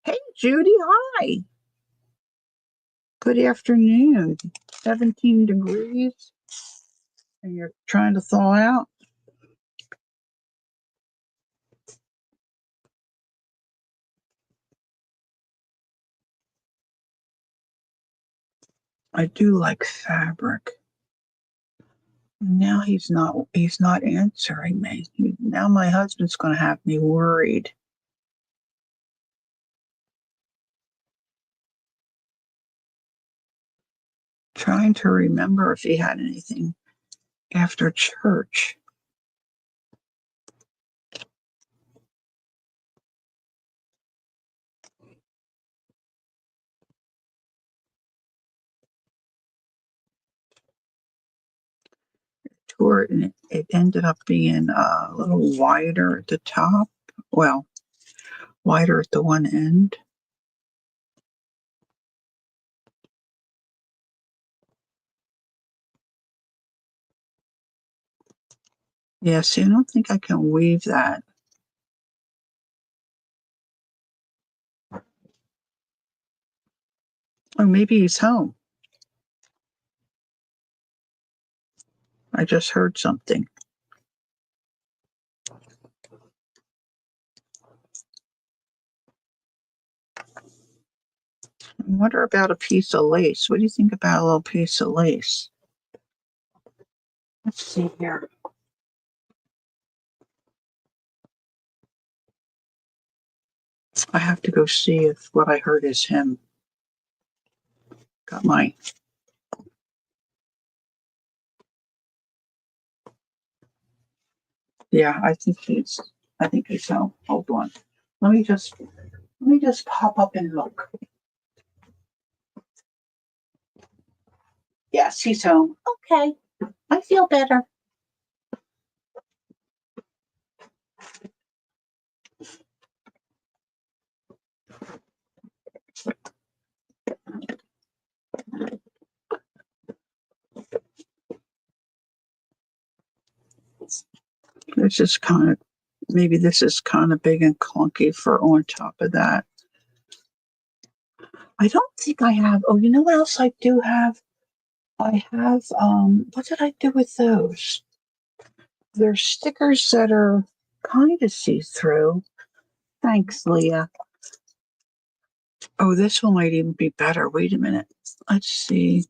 Hey, Judy, hi. Good afternoon. 17 degrees, and you're trying to thaw out? I do like fabric. Now he's not answering me. Now my husband's going to have me worried. Trying to remember if he had anything after church. Tour, and it ended up being a little wider at the top. Well, wider at the one end. Yeah, see, I don't think I can weave that. Oh, maybe he's home. I just heard something. I wonder about a piece of lace. What do you think about a little piece of lace? Let's see here. I have to go see if what I heard is him. Got my. Yeah, I think he's home. Hold on. Let me just pop up and look. Yes, he's home. Okay. I feel better. This is kind of, maybe this is kind of big and clunky for on top of that. I don't think I have, oh, you know what else I do have? I have, what did I do with those? They're stickers that are kind of see-through. Thanks, Leah. Oh, this one might even be better. Wait a minute. Let's see.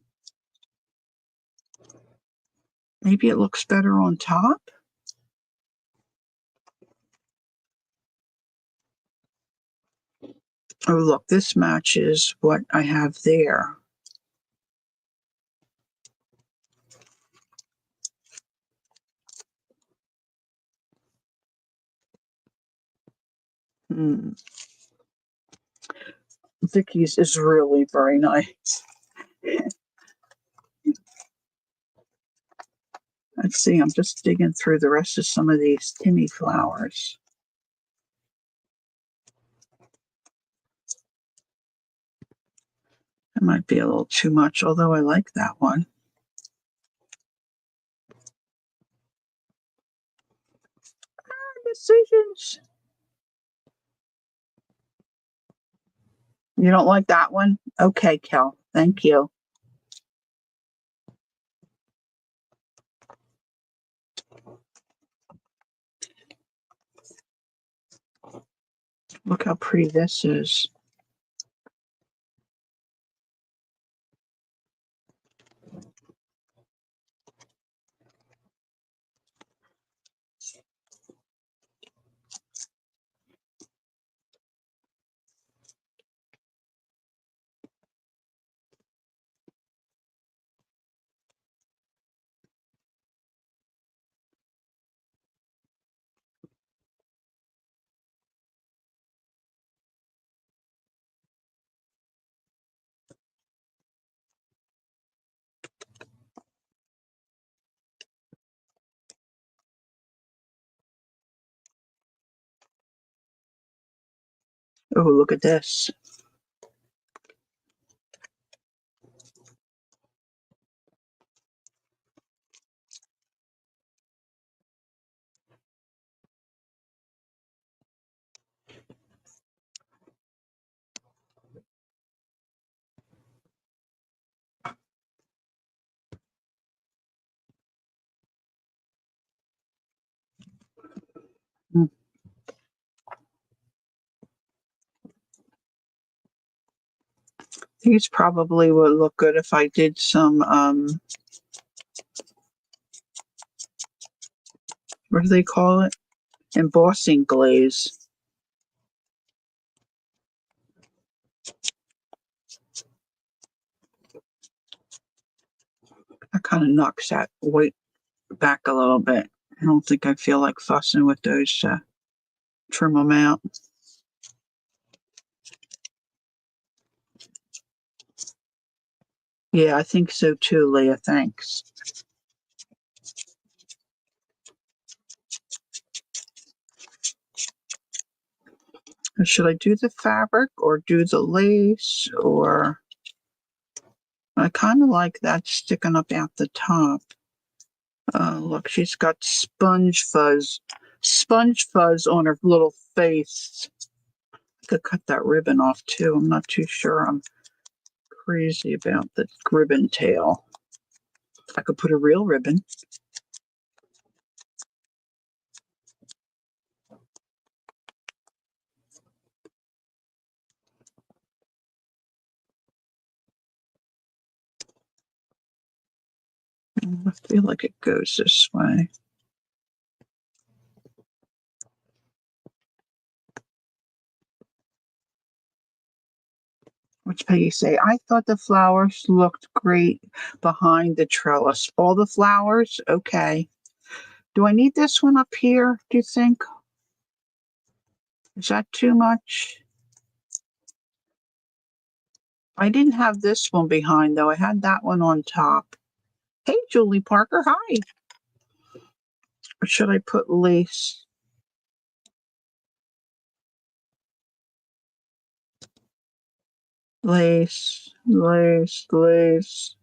Maybe it looks better on top. Oh, look, this matches what I have there. Vicky's is really very nice. Let's see, I'm just digging through the rest of some of these Timmy flowers. It might be a little too much, although I like that one. Decisions. You don't like that one? Okay, Kel. Thank you. Look how pretty this is. Oh, look at this. These probably would look good if I did some, what do they call it? Embossing glaze. That kind of knocks that weight back a little bit. I don't think I feel like fussing with those to trim them out. Yeah, I think so too, Leah. Thanks. Should I do the fabric or do the lace? Or I kind of like that sticking up at the top. Oh, look, she's got sponge fuzz on her little face. I could cut that ribbon off too. I'm not too sure. I'm crazy about the ribbon tail. I could put a real ribbon. I feel like it goes this way. What's Peggy say? I thought the flowers looked great behind the trellis. All the flowers? Okay. Do I need this one up here, do you think? Is that too much? I didn't have this one behind, though. I had that one on top. Hey, Julie Parker. Hi. Or should I put lace? Lace, lace, lace.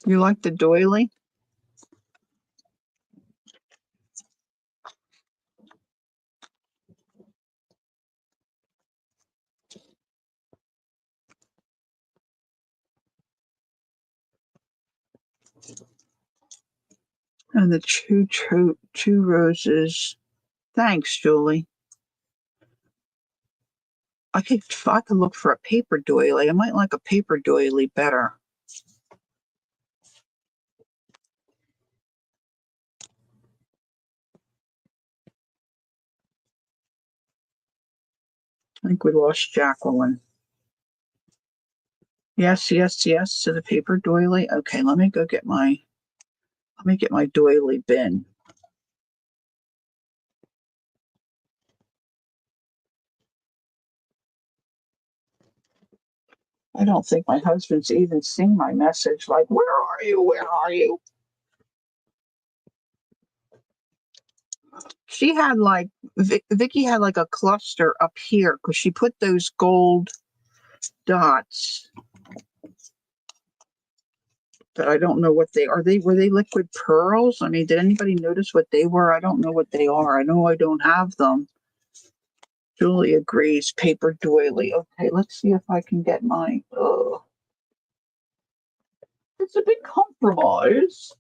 You like the doily? And the two roses. Thanks, Julie. I could look for a paper doily. I might like a paper doily better. I think we lost Jacqueline. Yes, yes, yes to the paper doily. Okay, let me get my doily bin. I don't think my husband's even seen my message. Like, where are you? Where are you? She had like Vicky had like a cluster up here because she put those gold dots that I don't know what they are. Were they liquid pearls? I mean, did anybody notice what they were? I don't know what they are. I know I don't have them. Julie agrees. Paper doily. Okay, let's see if I can get my. It's a bit compromised.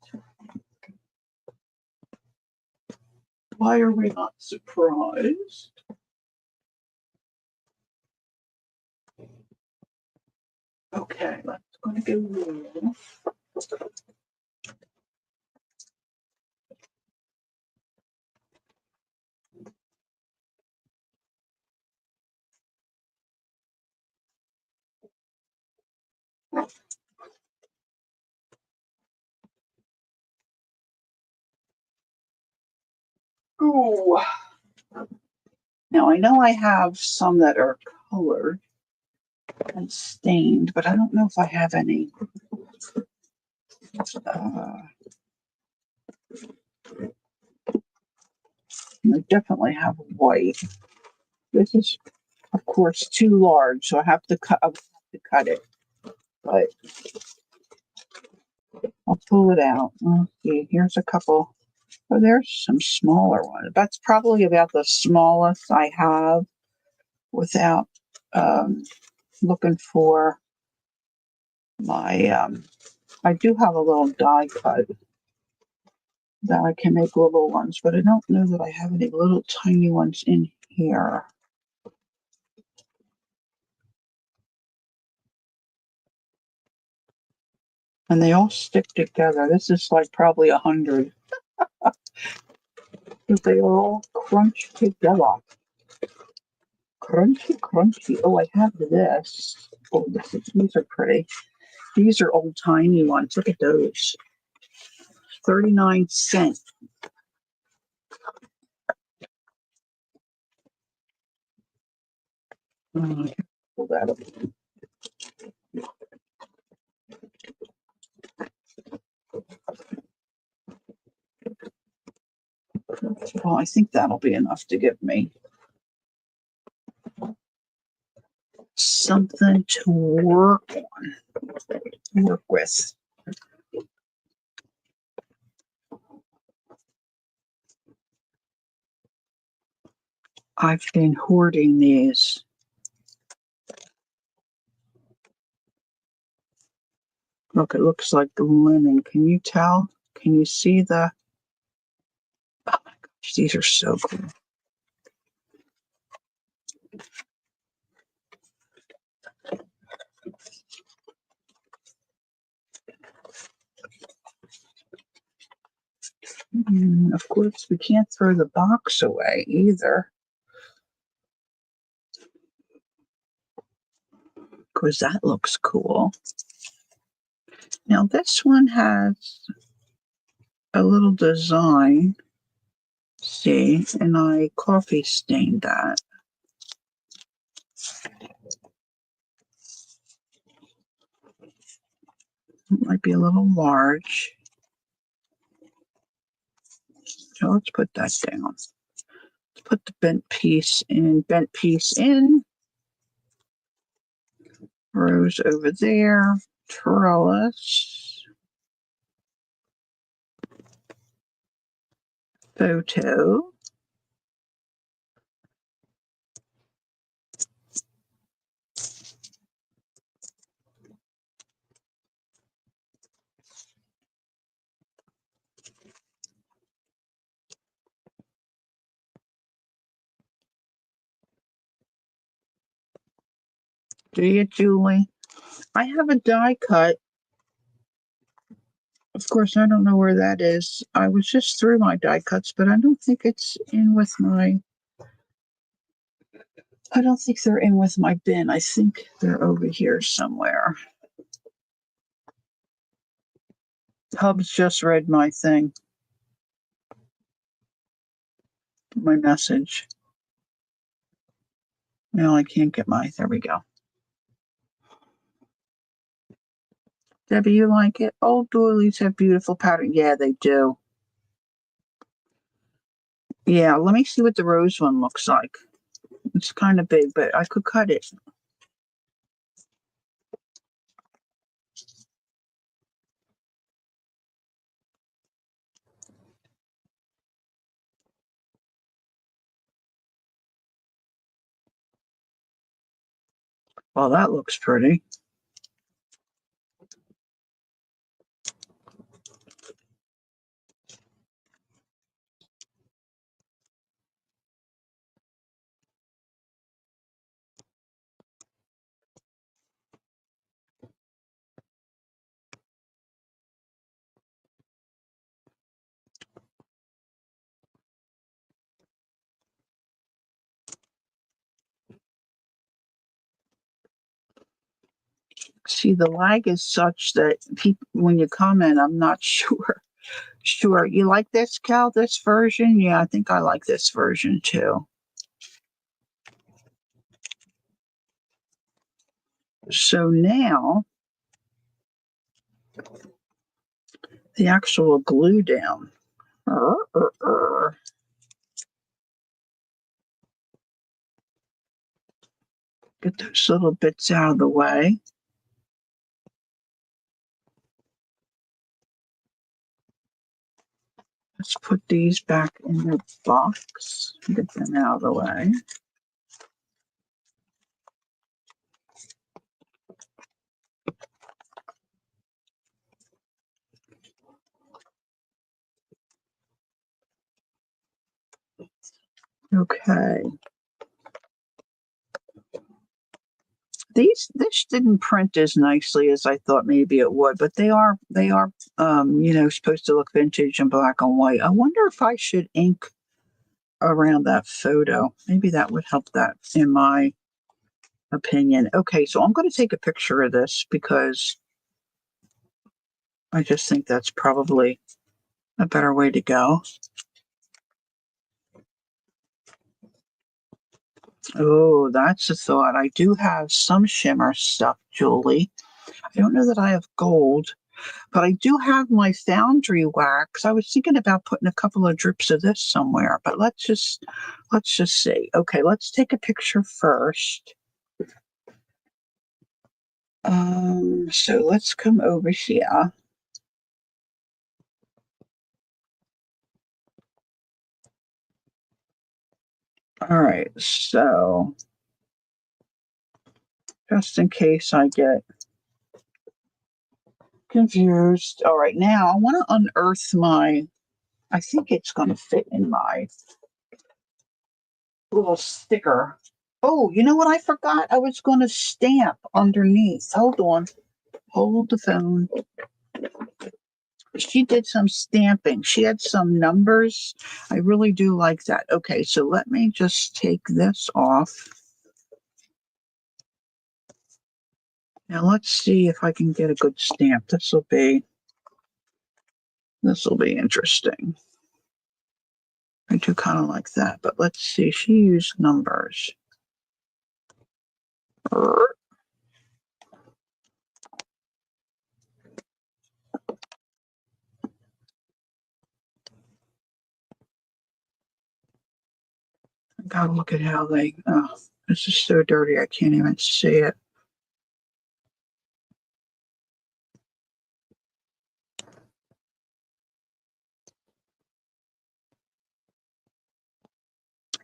Why are we not surprised? Okay, let's going to go there. Ooh. Now I know I have some that are colored and stained, but I don't know if I have any. I definitely have white. This is, of course, too large, so I have to cut it. But I'll pull it out. Let's see, here's a couple. Oh, there's some smaller ones. That's probably about the smallest I have without looking for my. I do have a little die cut that I can make little ones, but I don't know that I have any little tiny ones in here. And they all stick together. This is like probably 100. But they are all crunched together. Crunchy, crunchy. Oh, I have this. Oh, these are pretty. These are old tiny ones. Look at those. 39 cents. Pull that up. Well, I think that'll be enough to give me something to work with. I've been hoarding these. Look, it looks like linen. Can you tell? Can you see the... Oh my gosh, these are so cool. Of course, we can't throw the box away either, because that looks cool. Now, this one has a little design, see, and I coffee stained that. It might be a little large. So let's put that down. Let's put the bent piece in. Bent piece in. Rose over there. Trellis. Photo. Do you, Julie? I have a die cut. Of course, I don't know where that is. I was just through my die cuts, but I don't think it's in with my... I don't think they're in with my bin. I think they're over here somewhere. Hubs just read my thing. My message. Now I can't get my... There we go. Debbie, you like it? Old doilies have beautiful pattern. Yeah, they do. Yeah, let me see what the rose one looks like. It's kind of big, but I could cut it. Well, that looks pretty. See, the lag is such that people, when you comment, I'm not sure. Sure. You like this, Cal, this version? Yeah, I think I like this version too. So now, the actual glue down. Get those little bits out of the way. Let's put these back in the box. Get them out of the way. Okay. This didn't print as nicely as I thought maybe it would, but they are supposed to look vintage and black and white. I wonder if I should ink around that photo. Maybe that would help that, in my opinion. Okay, so I'm going to take a picture of this because I just think that's probably a better way to go. Oh, that's a thought. I do have some shimmer stuff, Julie. I don't know that I have gold. But I do have my foundry wax. I was thinking about putting a couple of drips of this somewhere, but let's just see. Okay, let's take a picture first. So let's come over here. All right, so just in case I get confused. All right, now I want to unearth I think it's going to fit in my little sticker. Oh, you know what I forgot? I was going to stamp underneath. Hold on. Hold the phone. She did some stamping. She had some numbers. I really do like that. Okay, so let me just take this off. Now let's see if I can get a good stamp. This will be interesting. I do kind of like that, but let's see. She used numbers. Gotta look at how they, oh, this is so dirty, I can't even see it.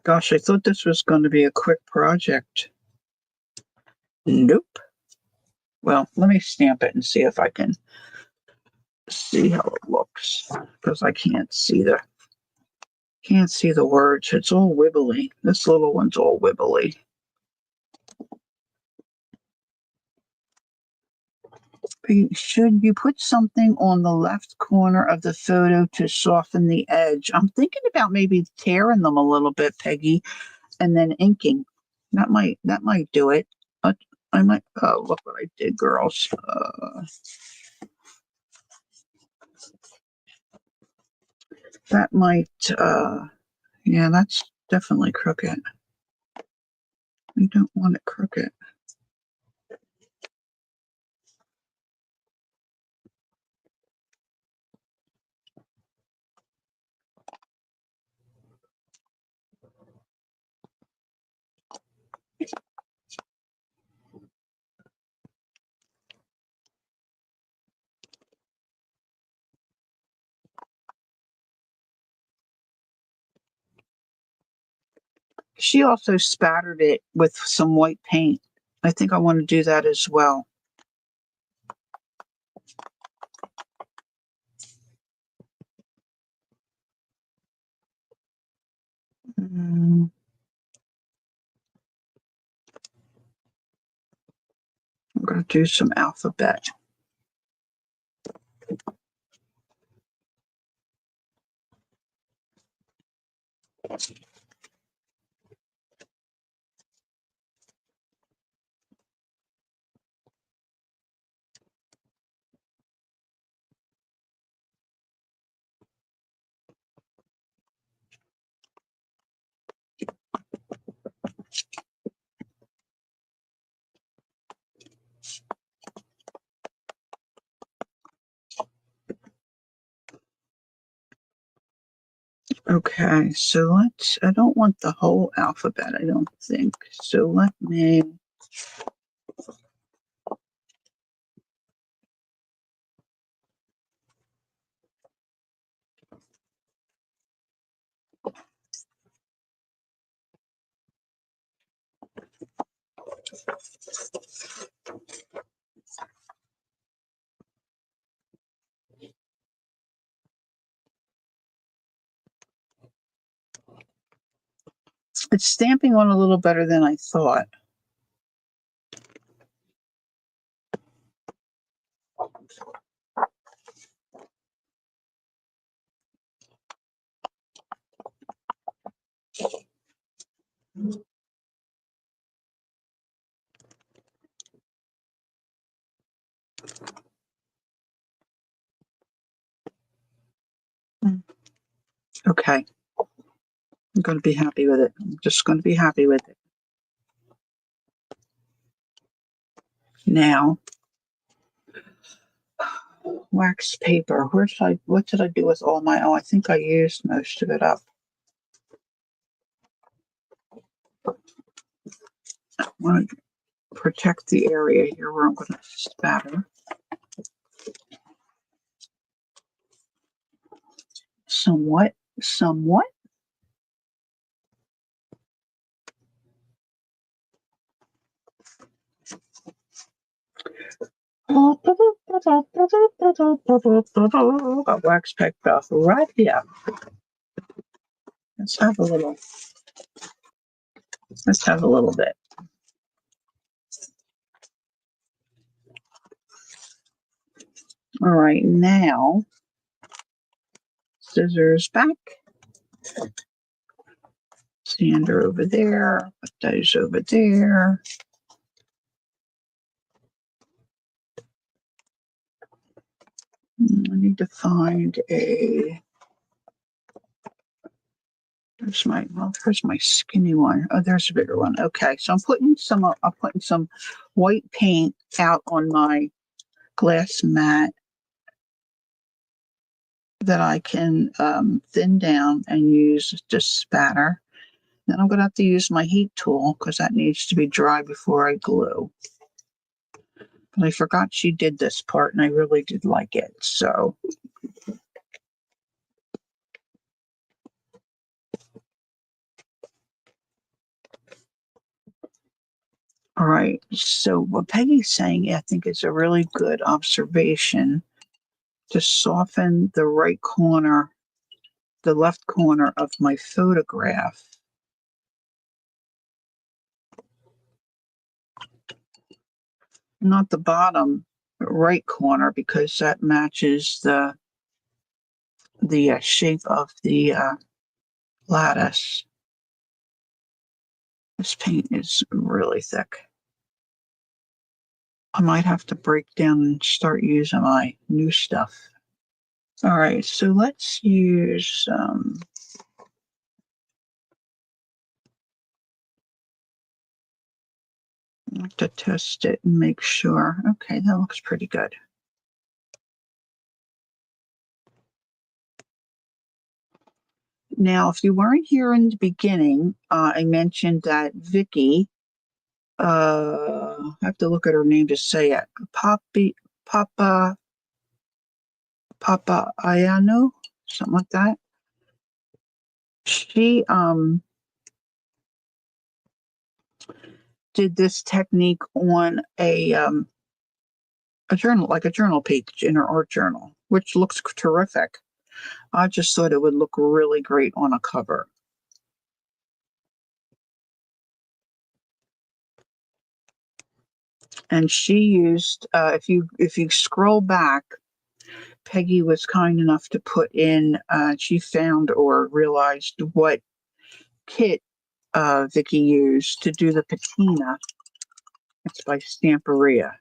Gosh, I thought this was going to be a quick project. Nope. Well, let me stamp it and see if I can see how it looks, because I can't see the words. It's all wibbly. This little one's all wibbly. Should you put something on the left corner of the photo to soften the edge? I'm thinking about maybe tearing them a little bit, Peggy, and then inking. That might do it. I might. Oh, look what I did, girls. That might. Yeah, that's definitely crooked. We don't want it crooked. She also spattered it with some white paint. I think I want to do that as well. I'm going to do some alphabet. Okay, so I don't want the whole alphabet, I don't think. So let me, it's stamping on a little better than I thought. Okay. I'm going to be happy with it. I'm just going to be happy with it. Now, wax paper. What did I do with all my, I think I used most of it up. I want to protect the area here where I'm going to spatter. Somewhat. Got wax paper off right here. Let's have a little bit. All right, now scissors back. Sander over there. Put those over there. I need to find a. There's my skinny one. Oh, there's a bigger one. Okay, so I'm putting some white paint out on my glass mat that I can thin down and use to spatter. Then I'm going to have to use my heat tool because that needs to be dry before I glue. But I forgot she did this part and I really did like it. So all right, so what Peggy's saying, I think, is a really good observation to soften the right corner, the left corner of my photograph. Not the bottom right corner, because that matches the shape of the lattice. This paint is really thick. I might have to break down and start using my new stuff. All right, so let's use I have to test it and make sure. Okay, that looks pretty good. Now, if you weren't here in the beginning, I mentioned that Vicky, I have to look at her name to say it. Papaioannou, something like that. She did this technique on a journal, like a journal page in her art journal, which looks terrific. I just thought it would look really great on a cover. And she used, if you scroll back, Peggy was kind enough to put in, she found or realized what kit Vicky used to do the patina. It's by Stamperia.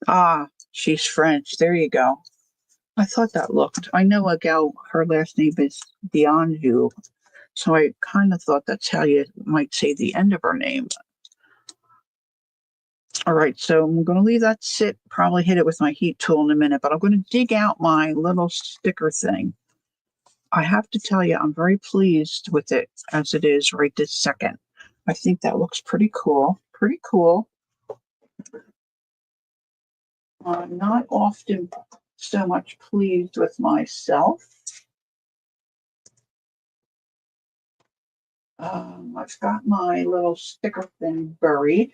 Ah, she's French. There you go. I thought that looked. I know a gal, her last name is D'Anjou, so I kind of thought that's how you might say the end of her name. All right, so I'm going to leave that sit, probably hit it with my heat tool in a minute, but I'm going to dig out my little sticker thing. I have to tell you, I'm very pleased with it as it is right this second. I think that looks pretty cool. Pretty cool. I'm not often so much pleased with myself. I've got my little sticker thing buried.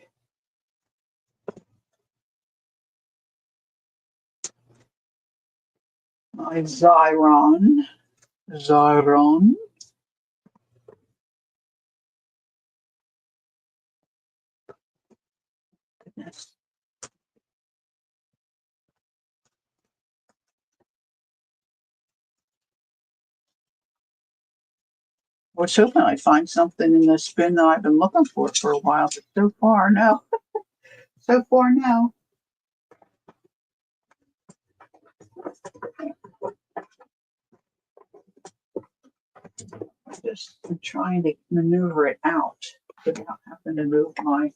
My Xyron. Goodness. I was hoping I'd find something in this bin that I've been looking for a while, but so far, no. So far, no. Just I'm trying to maneuver it out without having to move my.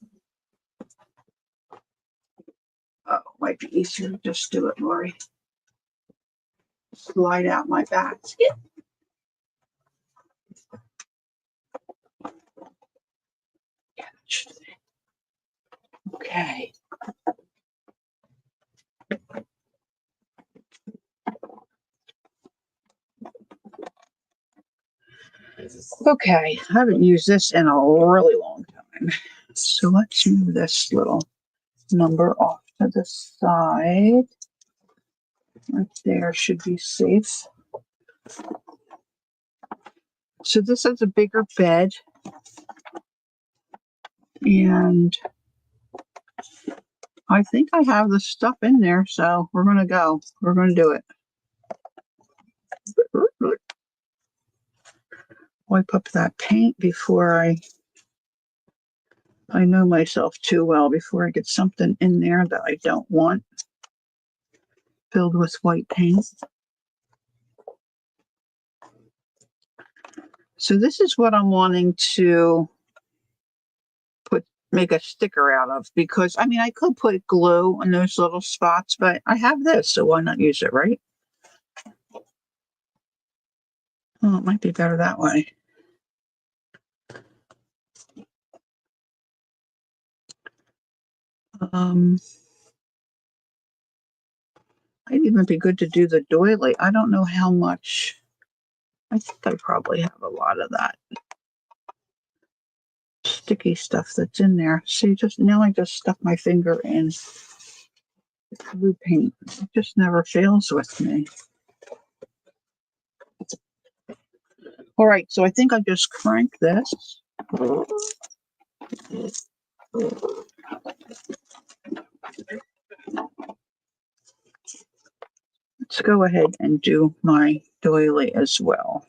Oh, Might be easier to just do it, Lori. Slide out my basket. Okay. Okay, I haven't used this in a really long time. So let's move this little number off to the side. Right there should be safe. So this is a bigger bed. And I think I have the stuff in there, so we're going to go. We're going to do it. Wipe up that paint before I know myself too well, before I get something in there that I don't want filled with white paint. So this is what I'm wanting to make a sticker out of, because I mean, I could put glue on those little spots, but I have this, so why not use it, right? Oh, it might be better that way. Might even be good to do the doily. I don't know how much. I think I probably have a lot of that sticky stuff that's in there. See, just now I just stuck my finger in the blue paint. It just never fails with me. All right, so I think I just crank this. Let's go ahead and do my doily as well.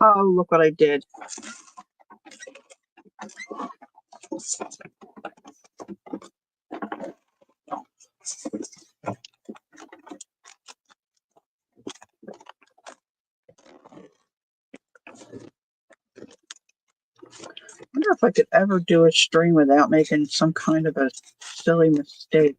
Oh, look what I did. I wonder if I could ever do a string without making some kind of a silly mistake.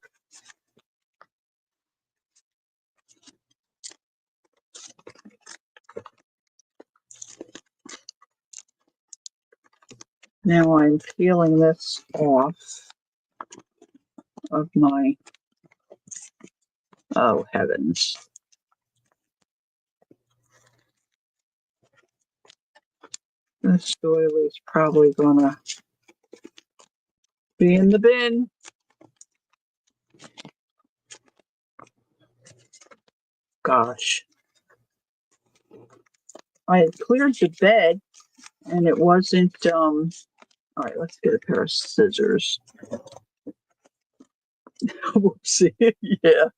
Now I'm peeling this off of my, oh heavens. This doily is probably gonna be in the bin. Gosh. I had cleared the bed and it wasn't, all right, let's get a pair of scissors. Whoopsie, yeah.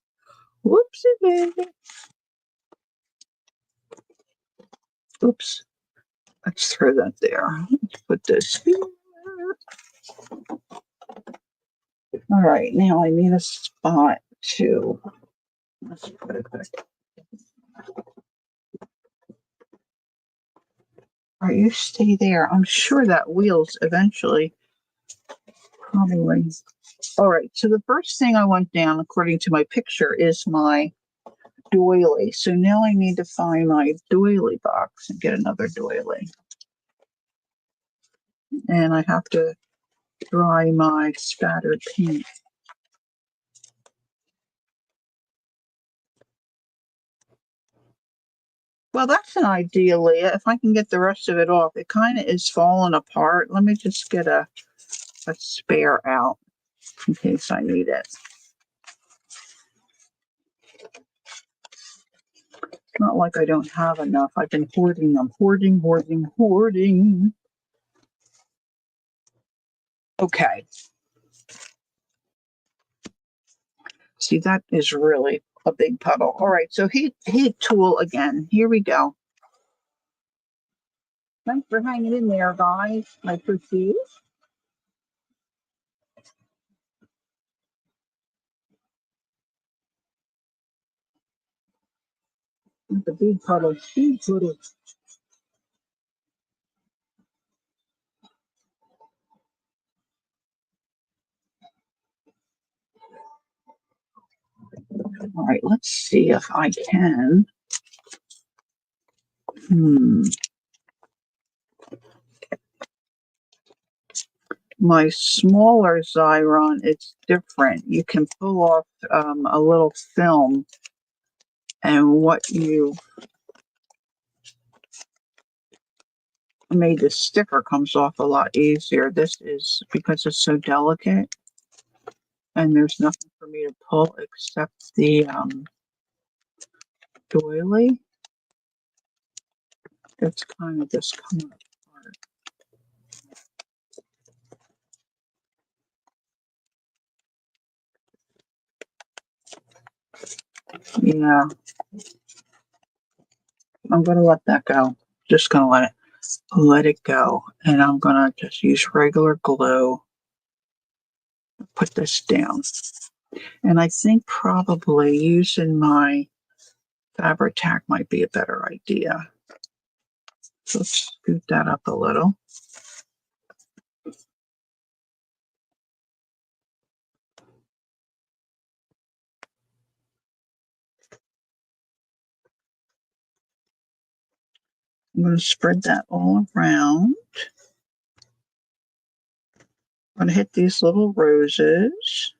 Whoopsie baby. Oops. Let's throw that there. Let's put this here. All right, now I need a spot to, let's put it back. All right, you stay there. I'm sure that wheels eventually probably. All right, so the first thing I want down, according to my picture, is my doily. So now I need to find my doily box and get another doily. And I have to dry my spattered paint. Well, that's an idea, Leah. If I can get the rest of it off, it kind of is falling apart. Let me just get a spare out in case I need it. It's not like I don't have enough. I've been hoarding them. Hoarding, hoarding, hoarding. Okay. See, that is really a big puddle. All right, so heat tool again. Here we go. Thanks for hanging in there, guys. I appreciate it. The big puddle. Big puddle. All right, let's see if I can. My smaller Xyron, it's different. You can pull off a little film, and what you made the sticker comes off a lot easier. This is because it's so delicate, and there's nothing for me to pull except the doily. It's kind of just coming apart. Yeah, I'm gonna let that go. Just gonna let it go, and I'm gonna just use regular glue. Put this down, and I think probably using my fabric tack might be a better idea. So let's scoot that up a little. I'm going to spread that all around. I'm going to hit these little roses.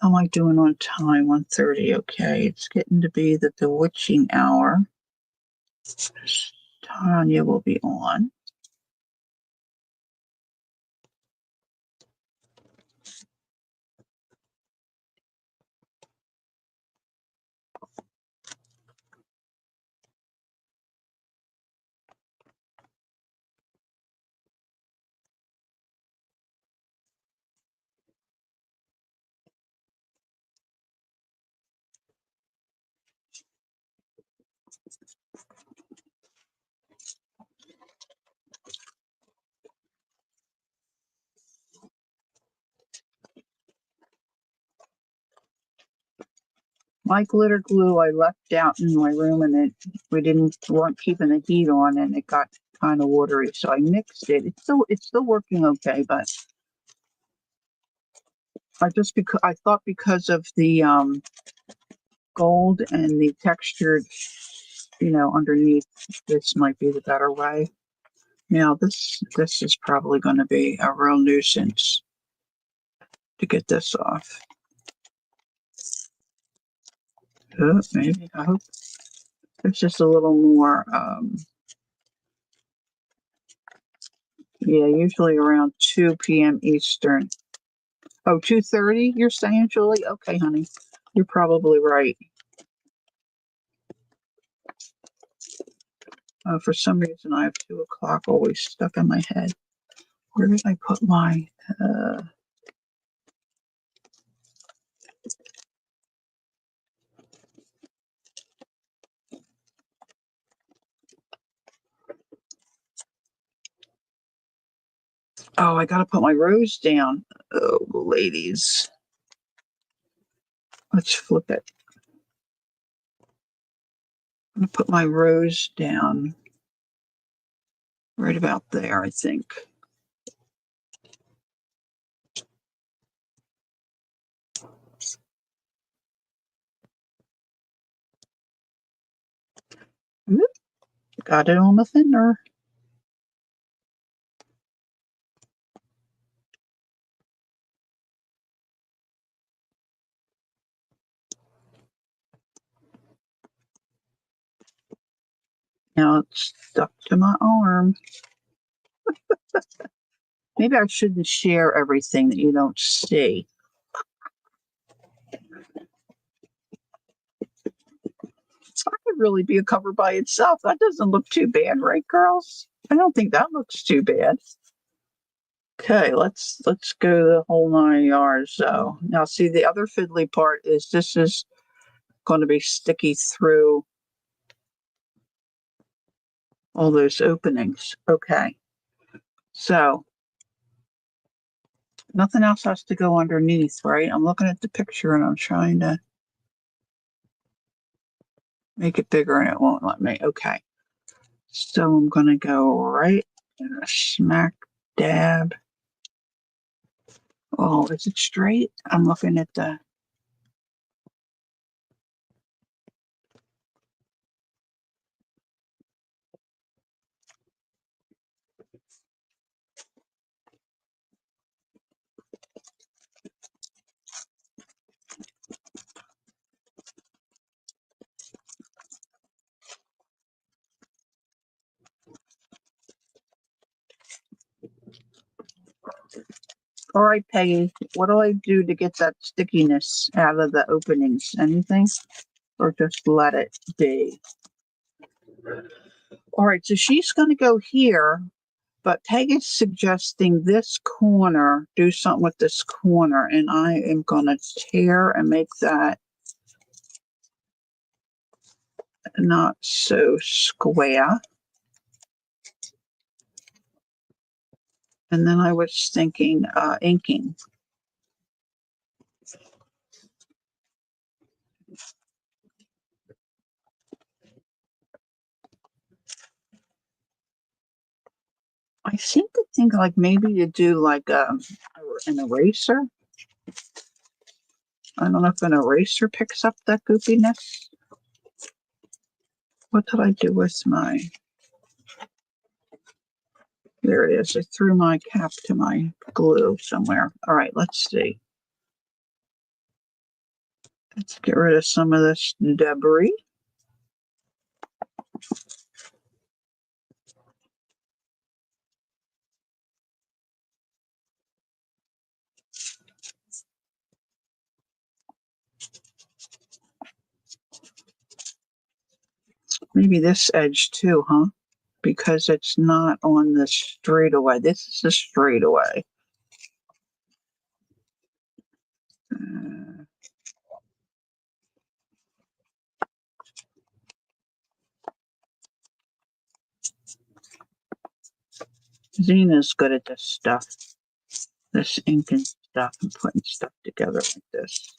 How am I doing on time? 1:30. Okay, it's getting to be the bewitching hour. Tanya will be on. My glitter glue I left out in my room, and weren't keeping the heat on, and it got kind of watery. So I mixed it. It's still working okay, but I thought because of the gold and the textured, underneath, this might be the better way. Now this is probably going to be a real nuisance to get this off. Maybe, I hope it's just a little more, yeah, usually around 2 p.m. Eastern. Oh, 2:30, you're saying, Julie? Okay, honey, you're probably right. For some reason, I have 2 o'clock always stuck in my head. Where did I put my, oh, I got to put my rose down. Oh, ladies. Let's flip it. I'm going to put my rose down right about there, I think. Oop, got it on the thinner. Now it's stuck to my arm. Maybe I shouldn't share everything that you don't see. That could really be a cover by itself. That doesn't look too bad, right, girls? I don't think that looks too bad. Okay, let's go the whole 9 yards. So now, see, the other fiddly part is this is going to be sticky through all those openings. Okay, so nothing else has to go underneath, right? I'm looking at the picture and I'm trying to make it bigger and it won't let me. Okay, So I'm going to go right smack dab. Oh, is it straight? I'm looking at the... All right, Peggy, what do I do to get that stickiness out of the openings? Anything? Or just let it be? All right, so she's going to go here, but Peggy's suggesting this corner, do something with this corner, and I am going to tear and make that not so square. And then I was thinking inking. I seem to think like maybe you do like an eraser. I don't know if an eraser picks up that goopiness. What did I do with my... There it is. I threw my cap to my glue somewhere. All right, let's see. Let's get rid of some of this debris. Maybe this edge too, huh? Because it's not on the straightaway. This is a straightaway. Zena's good at this stuff, this ink and stuff, and putting stuff together like this.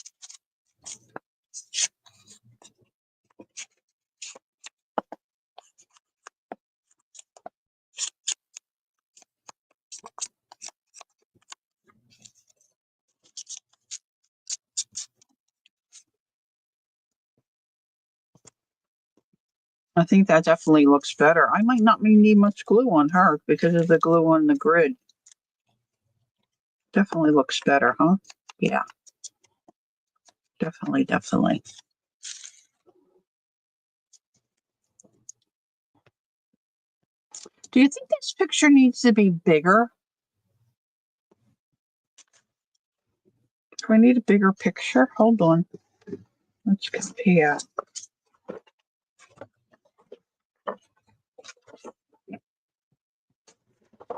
I think that definitely looks better. I might not need much glue on her because of the glue on the grid. Definitely looks better, huh? Yeah, definitely, definitely. Do you think this picture needs to be bigger? Do I need a bigger picture? Hold on. Let's compare.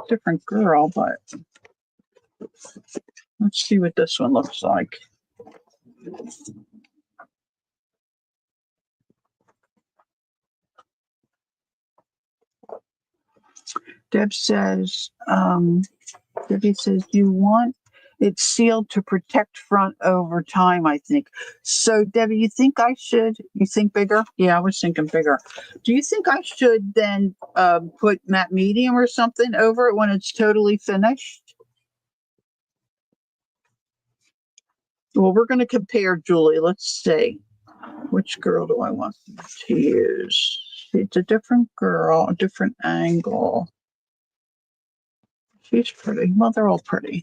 Different girl, but let's see what this one looks like. Debbie says, you want it sealed to protect front over time, I think. So, Debbie, you think bigger? Yeah, I was thinking bigger. Do you think I should then put matte medium or something over it when it's totally finished? Well, we're going to compare, Julie. Let's see. Which girl do I want to use? It's a different girl, a different angle. She's pretty. Well, they're all pretty.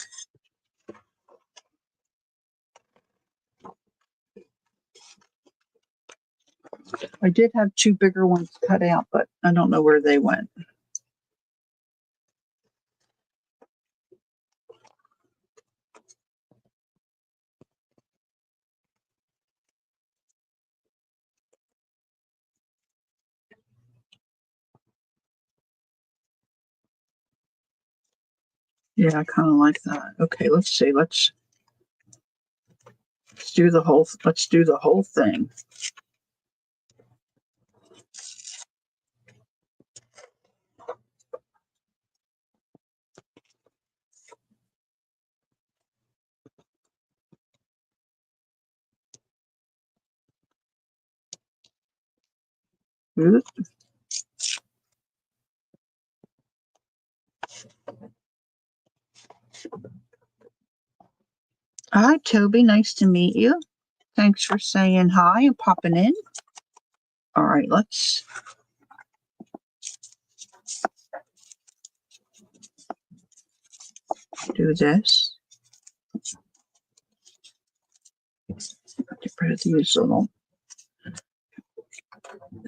I did have two bigger ones cut out, but I don't know where they went. Yeah, I kind of like that. Okay, let's see. Let's do the whole thing. Hi, Toby. Nice to meet you. Thanks for saying hi and popping in. All right, let's do this. Get rid of these little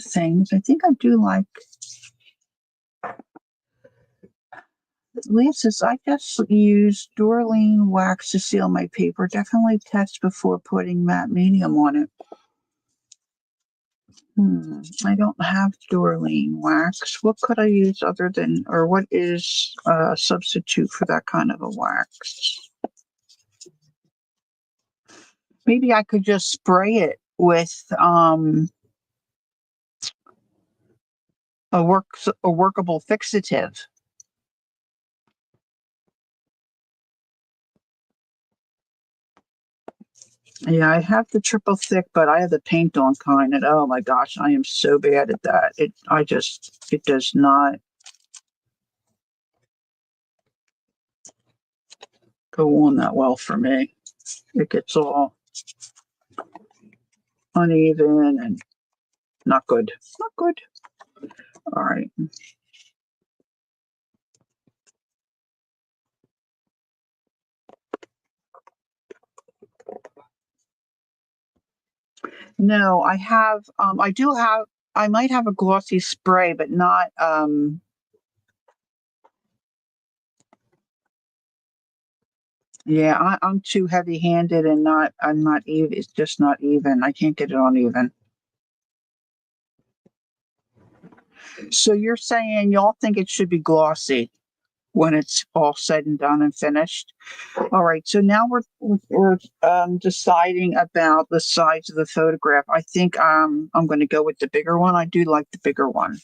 things. I think I do like Lisa's. I just use Dorleen wax to seal my paper. Definitely test before putting matte medium on it. I don't have Dorleen wax. What could I use other than, or what is a substitute for that kind of a wax? Maybe I could just spray it with a workable fixative. Yeah, I have the triple thick, but I have the paint on kind, and oh my gosh, I am so bad at that. It does not go on that well for me. It gets all uneven and not good. Not good. All right. No, I might have a glossy spray, but not, yeah, I'm too heavy handed and I'm not even, it's just not even. I can't get it on even. So you're saying y'all think it should be glossy when it's all said and done and finished? All right. So now we're deciding about the size of the photograph. I think I'm going to go with the bigger one. I do like the bigger one.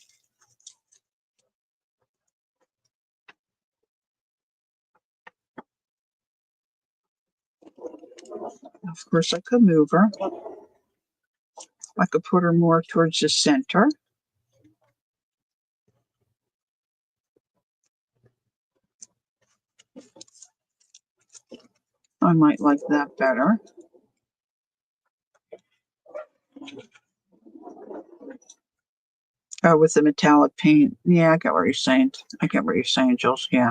Of course, I could move her. I could put her more towards the center. I might like that better. Oh, with the metallic paint. Yeah, I get what you're saying. I get what you're saying, Jules. Yeah.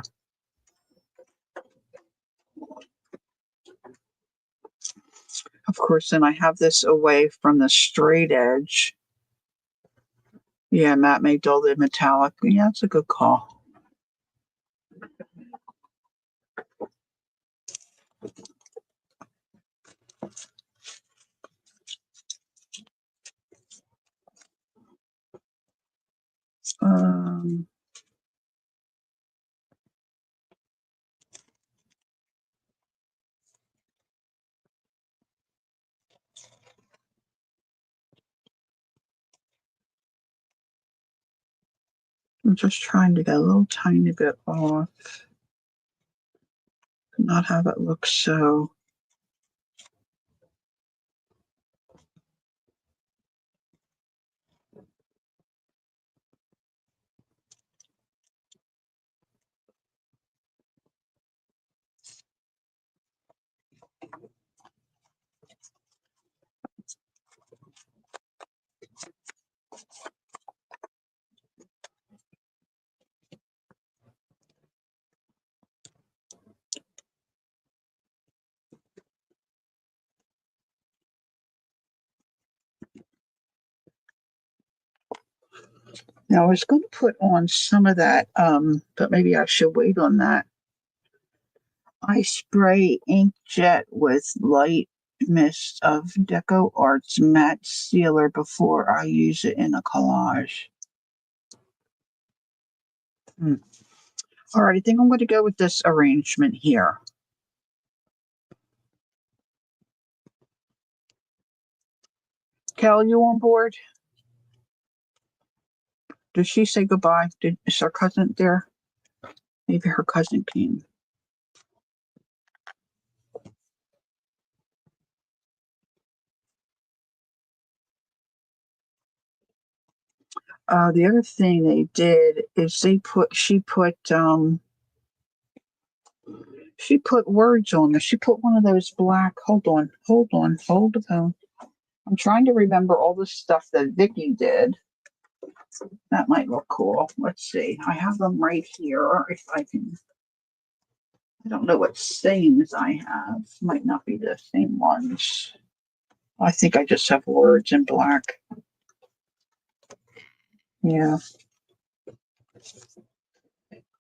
Of course, then I have this away from the straight edge. Yeah, matte may dull the metallic. Yeah, that's a good call. Um, I'm just trying to get a little tiny bit off, not have it look so. Now I was going to put on some of that, but maybe I should wait on that. I spray inkjet with light mist of Deco Arts matte sealer before I use it in a collage. All right, I think I'm going to go with this arrangement here. Cal, you on board? Did she say goodbye? Is her cousin there? Maybe her cousin came. The other thing they did is she put She put words on there. She put one of those black, hold on, hold the phone. I'm trying to remember all the stuff that Vicky did. That might look cool. Let's see. I have them right here. If I can, I don't know what stains I have. Might not be the same ones. I think I just have words in black. Yeah.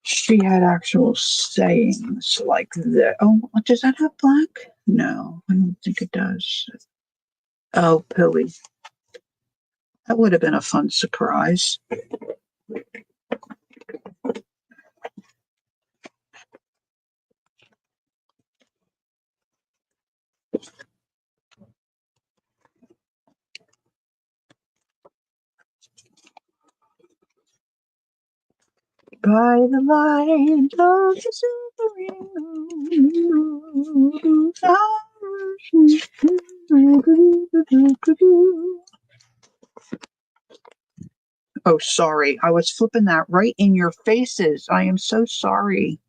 She had actual sayings like that. Oh, does that have black? No, I don't think it does. Oh, Pooey. That would have been a fun surprise. By the light of the silvering moon. Oh, sorry. I was flipping that right in your faces. I am so sorry.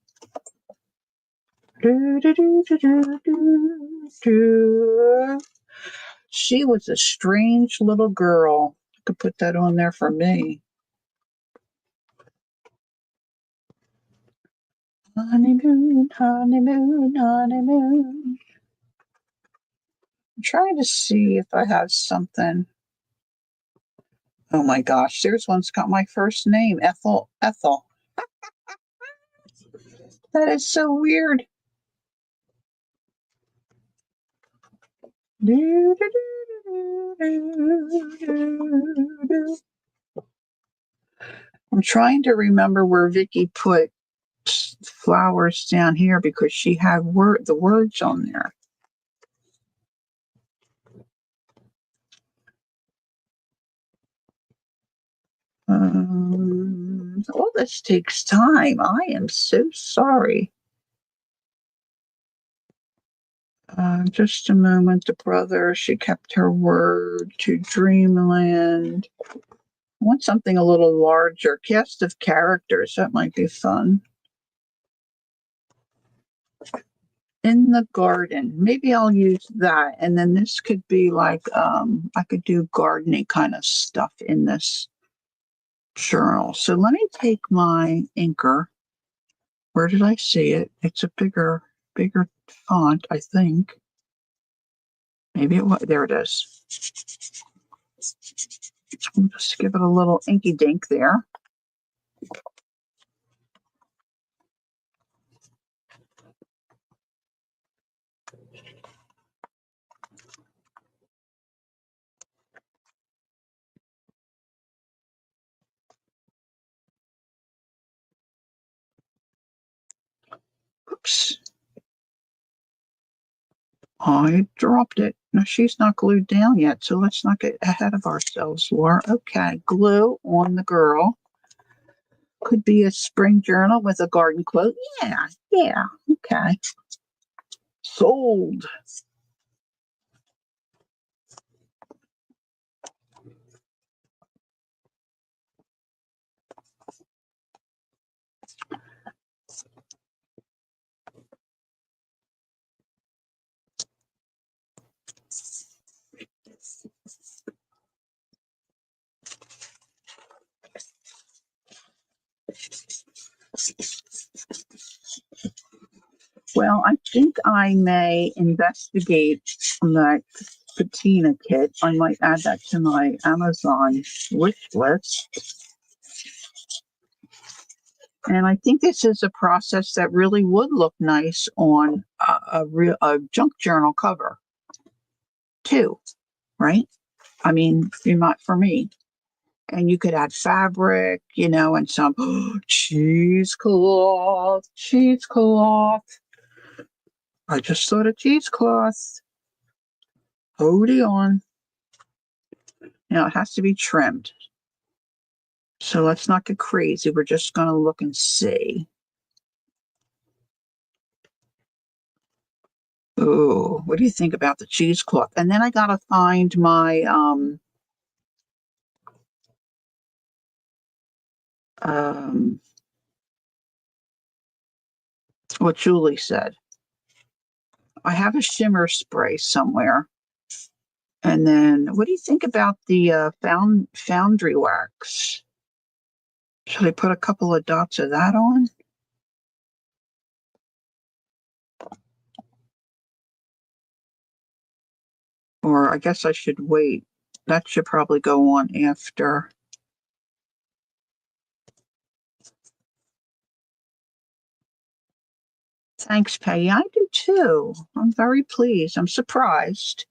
She was a strange little girl. I could put that on there for me. Honeymoon, honeymoon, honeymoon. I'm trying to see if I have something. Oh my gosh, there's one's got my first name, Ethel. Ethel. That is so weird. I'm trying to remember where Vicky put flowers down here because she had the words on there. All this takes time. I am so sorry. Just a moment. The brother, she kept her word to Dreamland. I want something a little larger. Cast of characters. That might be fun. In the garden. Maybe I'll use that. And then this could be like, I could do gardening kind of stuff in this journal. So let me take my inker. Where did I see it? It's a bigger font, I think. Maybe it was. There it is. I'll just give it a little inky dink there. Oops. I dropped it. Now she's not glued down yet, so let's not get ahead of ourselves, Laura. Okay, glue on the girl. Could be a spring journal with a garden quote. Yeah, okay. Sold. Well, I think I may investigate that patina kit. I might add that to my Amazon wish list. And I think this is a process that really would look nice on a junk journal cover, too, right? I mean, not for me. And you could add fabric, and some cheesecloth. I just thought of cheesecloth. Hold on. Now it has to be trimmed. So let's not get crazy. We're just going to look and see. Oh, what do you think about the cheesecloth? And then I got to find my what Julie said. I have a shimmer spray somewhere. And then what do you think about the foundry wax? Should I put a couple of dots of that on? Or I guess I should wait. That should probably go on after. Thanks, Peggy. I do too. I'm very pleased. I'm surprised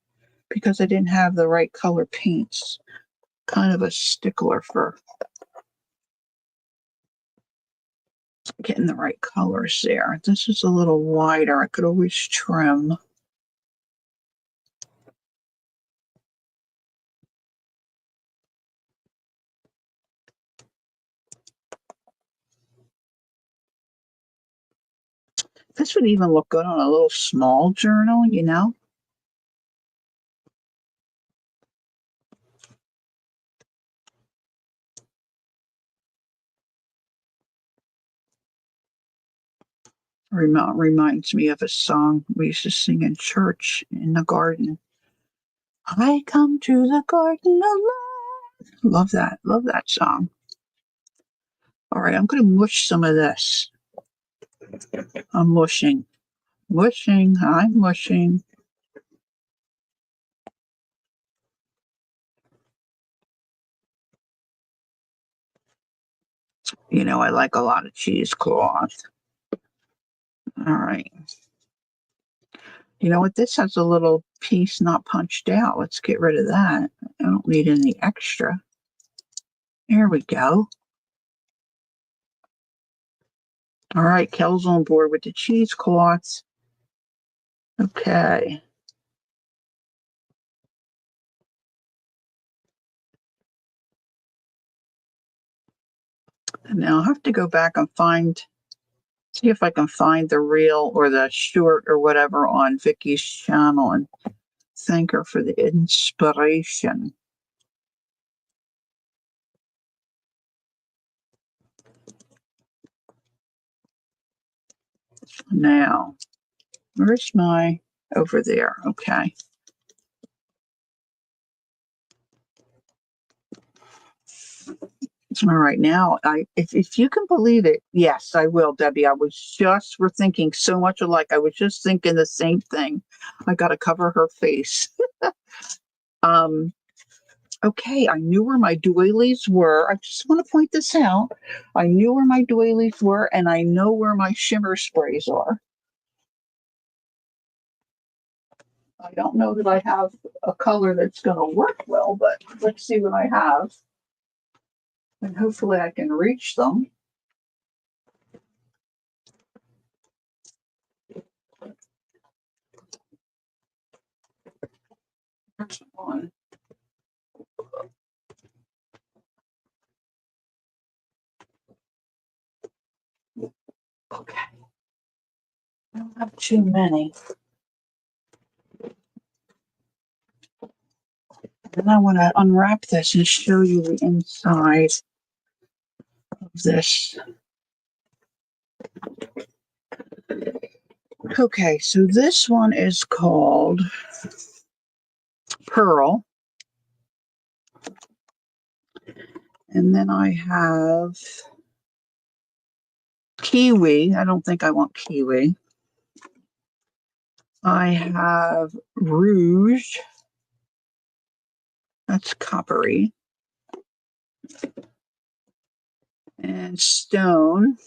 because I didn't have the right color paints. Kind of a stickler for getting the right colors there. This is a little wider. I could always trim. This would even look good on a little small journal, you know? Reminds me of a song we used to sing in church in the garden. I come to the garden alone. Love that. Love that song. All right, I'm going to mush some of this. I'm mushing. Mushing. I'm mushing. You know, I like a lot of cheesecloth. All right. You know what? This has a little piece not punched out. Let's get rid of that. I don't need any extra. There we go. All right, Kel's on board with the cheesecloths. Okay. And now I'll have to go back and see if I can find the reel or the short or whatever on Vicky's channel and thank her for the inspiration. Now, where's my over there? Okay. All right, now if you can believe it, yes, I will, Debbie. We're thinking so much alike. I was just thinking the same thing. I got to cover her face. um, okay, I knew where my doilies were. I just want to point this out. I knew where my doilies were, and I know where my shimmer sprays are. I don't know that I have a color that's going to work well, but let's see what I have. And hopefully I can reach them. There's one. Okay. I don't have too many. And I want to unwrap this and show you the inside of this. Okay, so this one is called Pearl. And then I have Kiwi. I don't think I want Kiwi. I have Rouge. That's coppery. And Stone.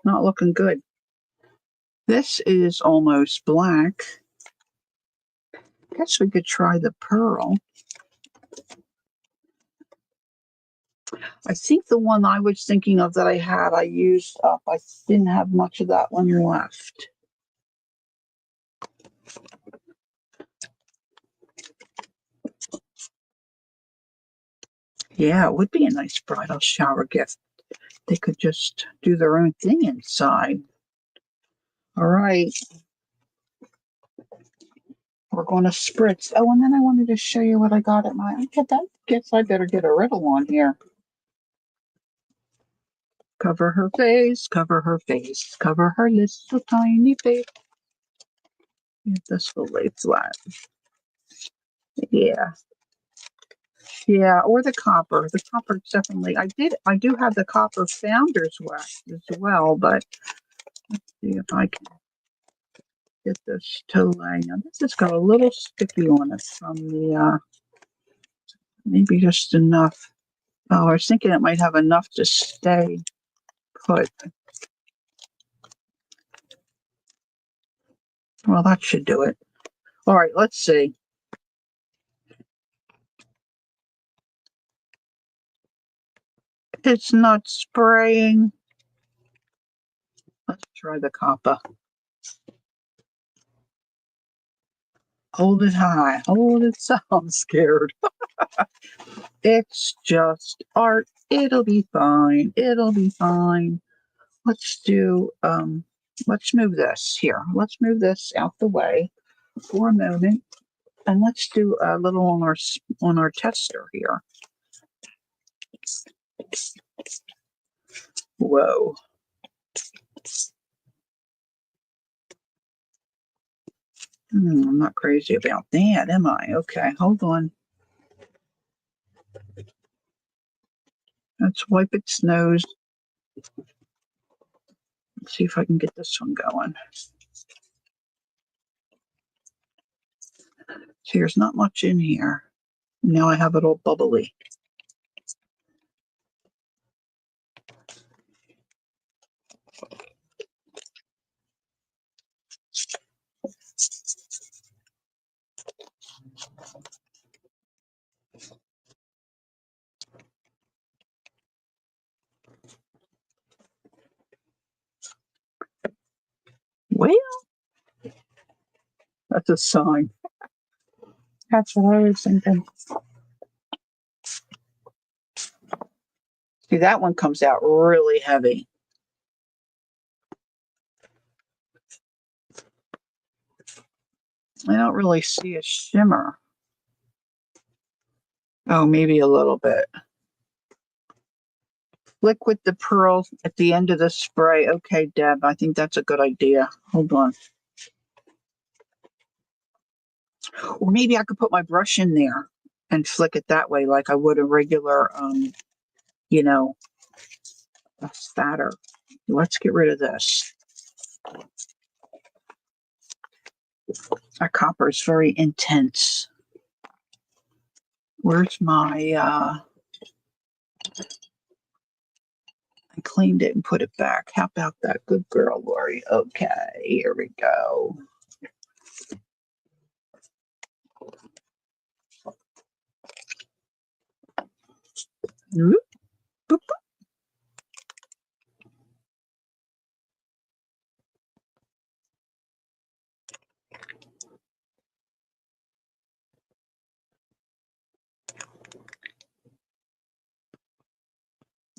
Not looking good. This is almost black. Guess we could try the Pearl. I think the one I was thinking of that I used up. I didn't have much of that one left. Yeah, it would be a nice bridal shower gift. They could just do their own thing inside. All right. We're going to spritz. Oh, and then I wanted to show you what I got at my. I guess I better get a riddle on here. Cover her face, cover her face, cover her little tiny face. Get this will lay flat. Yeah. Yeah, or the copper. The copper definitely. I do have the copper founder's wax as well, but let's see if I can get this to lay. Now this has got a little sticky on it from the maybe just enough. Oh, I was thinking it might have enough to stay put. Well, that should do it. All right, let's see. It's not spraying. Let's try the copper. Hold it high. Hold it so I'm scared. It's just art. It'll be fine. It'll be fine. Let's do let's move this here. Let's move this out the way for a moment. And let's do a little on our tester here. Whoa. I'm not crazy about that, am I? Okay, hold on. Let's wipe its nose. Let's see if I can get this one going. So there's not much in here. Now I have it all bubbly. Well, that's a sign. That's what I was thinking. See, that one comes out really heavy. I don't really see a shimmer. Oh, maybe a little bit. Liquid the pearl at the end of the spray. Okay, Deb, I think that's a good idea. Hold on. Or maybe I could put my brush in there and flick it that way like I would a regular, you know, a spatter. Let's get rid of this. Our copper is very intense. Where's my, I cleaned it and put it back. How about that? Good girl, Lori. Okay, here we go. Boop, boop.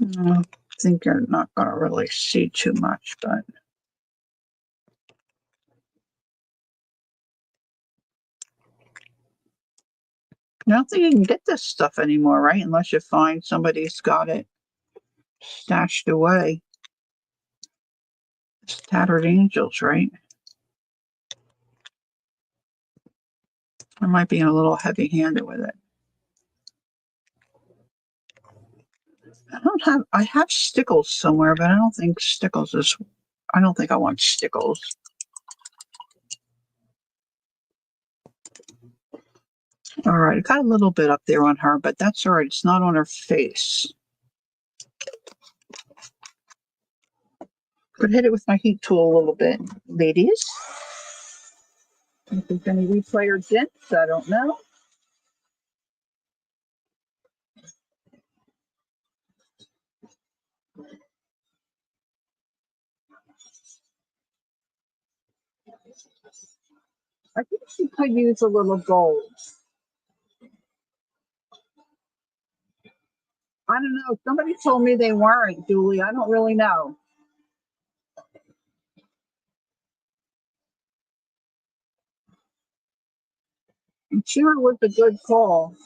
I think you're not going to really see too much, but I don't think you can get this stuff anymore, right? Unless you find somebody's got it stashed away. It's Tattered Angels, right? I might be a little heavy-handed with it. I have stickles somewhere, but I don't think stickles is, I don't think I want stickles. All right, I got a little bit up there on her, but that's all right. It's not on her face. Could hit it with my heat tool a little bit, ladies. If there's any replay or dents, I don't know. I think she could use a little gold. I don't know. Somebody told me they weren't, Julie. I don't really know. I'm sure it was a good call.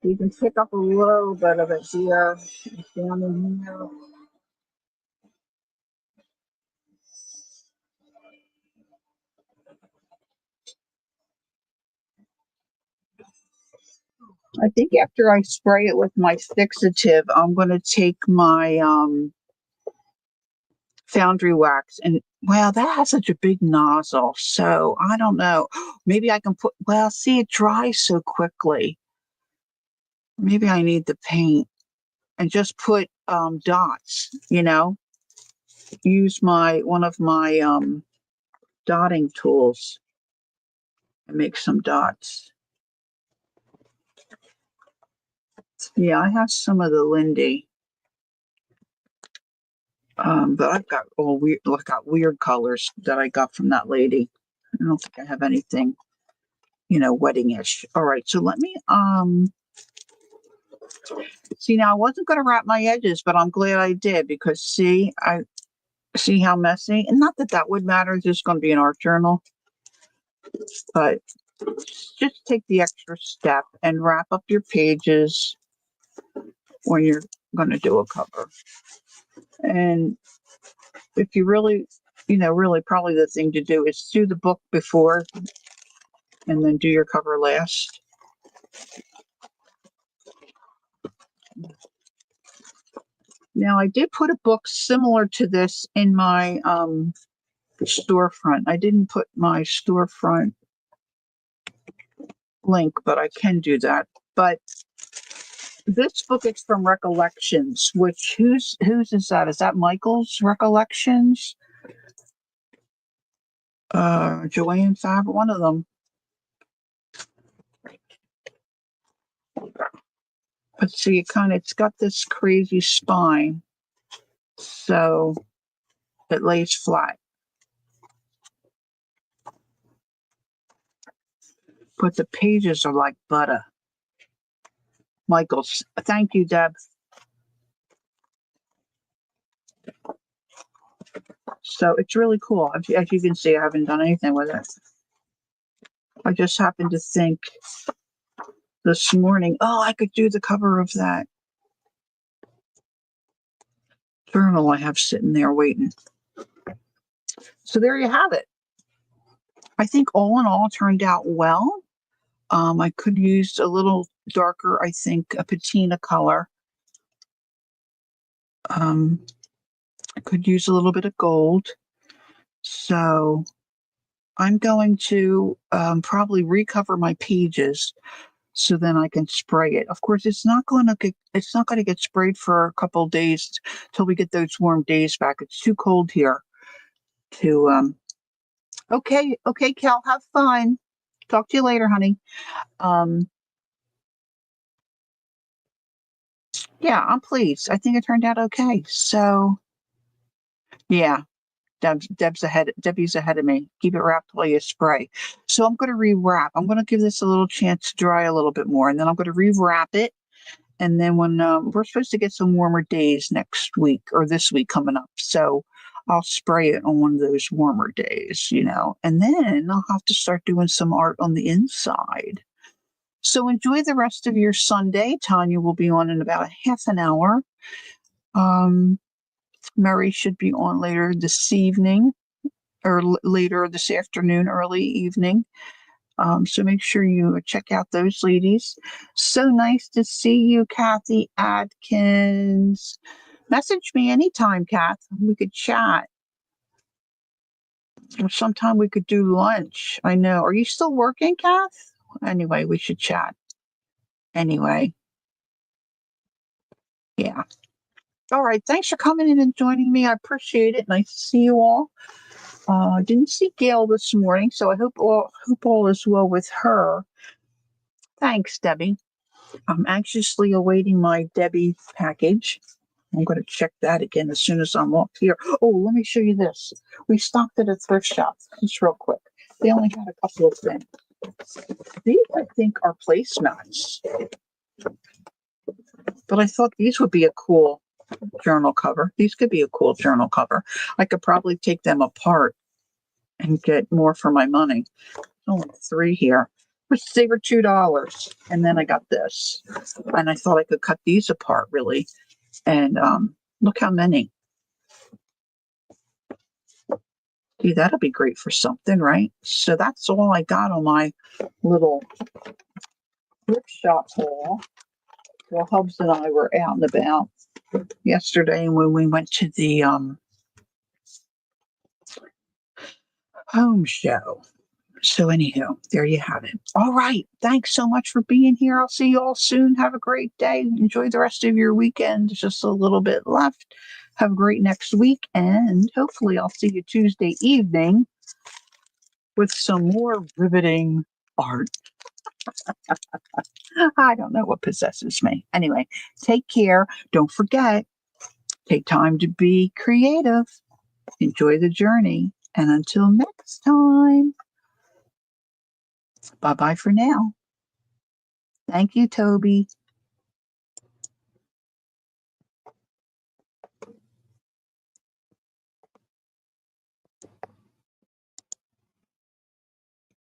You can pick up a little bit of it here, down in here. I think after I spray it with my fixative, I'm going to take my foundry wax and, well, that has such a big nozzle, so I don't know. Maybe I can put, well, see, it dries so quickly. Maybe I need the paint and just put dots, use one of my dotting tools and make some dots. Yeah, I have some of the Lindy. But I've got weird colors that I got from that lady. I don't think I have anything, wedding-ish. All right, so let me see. Now I wasn't going to wrap my edges, but I'm glad I did, because I see how messy, and not that that would matter. It's just going to be an art journal, but just take the extra step and wrap up your pages when you're going to do a cover. And if you really, really probably the thing to do is do the book before and then do your cover last. Now, I did put a book similar to this in my storefront. I didn't put my storefront link, but I can do that. But this book is from Recollections, which whose is that? Is that Michael's Recollections? Joanne Faber, one of them. But see, it's got this crazy spine, so it lays flat. But the pages are like butter. Michael's. Thank you, Deb. So it's really cool. As you can see, I haven't done anything with it. I just happened to think this morning, oh, I could do the cover of that journal I have sitting there waiting. So there you have it. I think all in all, it turned out well. I could use a little darker, I think, a patina color. I could use a little bit of gold. So I'm going to probably recover my pages so then I can spray it. Of course, it's not going to get sprayed for a couple of days till we get those warm days back. It's too cold here to okay, Cal, have fun. Talk to you later, honey. Yeah, I'm pleased. I think it turned out okay. So yeah, Debbie's ahead of me. Keep it wrapped while you spray. So I'm going to rewrap. I'm going to give this a little chance to dry a little bit more, and then I'm going to rewrap it. And then when we're supposed to get some warmer days next week or this week coming up, so I'll spray it on one of those warmer days, and then I'll have to start doing some art on the inside. So enjoy the rest of your Sunday. Tanya will be on in about a half an hour. Mary should be on later this evening or later this afternoon, early evening. So make sure you check out those ladies. So nice to see you, Kathy Adkins. Message me anytime, Kath. We could chat. Or sometime we could do lunch. I know. Are you still working, Kath? Anyway, we should chat. Anyway. Yeah. All right. Thanks for coming in and joining me. I appreciate it. Nice to see you all. I didn't see Gail this morning, so I hope all is well with her. Thanks, Debbie. I'm anxiously awaiting my Debbie package. I'm going to check that again as soon as I'm off here. Oh, let me show you this. We stopped at a thrift shop. Just real quick. They only had a couple of things. These, I think, are placemats. But I thought these would be a cool journal cover. These could be a cool journal cover. I could probably take them apart and get more for my money. Only 3 here. They were $2. And then I got this. And I thought I could cut these apart really. And look how many. Gee, that'll be great for something, right? So that's all I got on my little thrift shop haul. Well, Hubs and I were out and about yesterday when we went to the home show. So anyhow, there you have it. All right. Thanks so much for being here. I'll see you all soon. Have a great day. Enjoy the rest of your weekend. There's just a little bit left. Have a great next week. And hopefully I'll see you Tuesday evening with some more riveting art. I don't know what possesses me. Anyway, take care. Don't forget, take time to be creative. Enjoy the journey. And until next time, bye-bye for now. Thank you, Toby.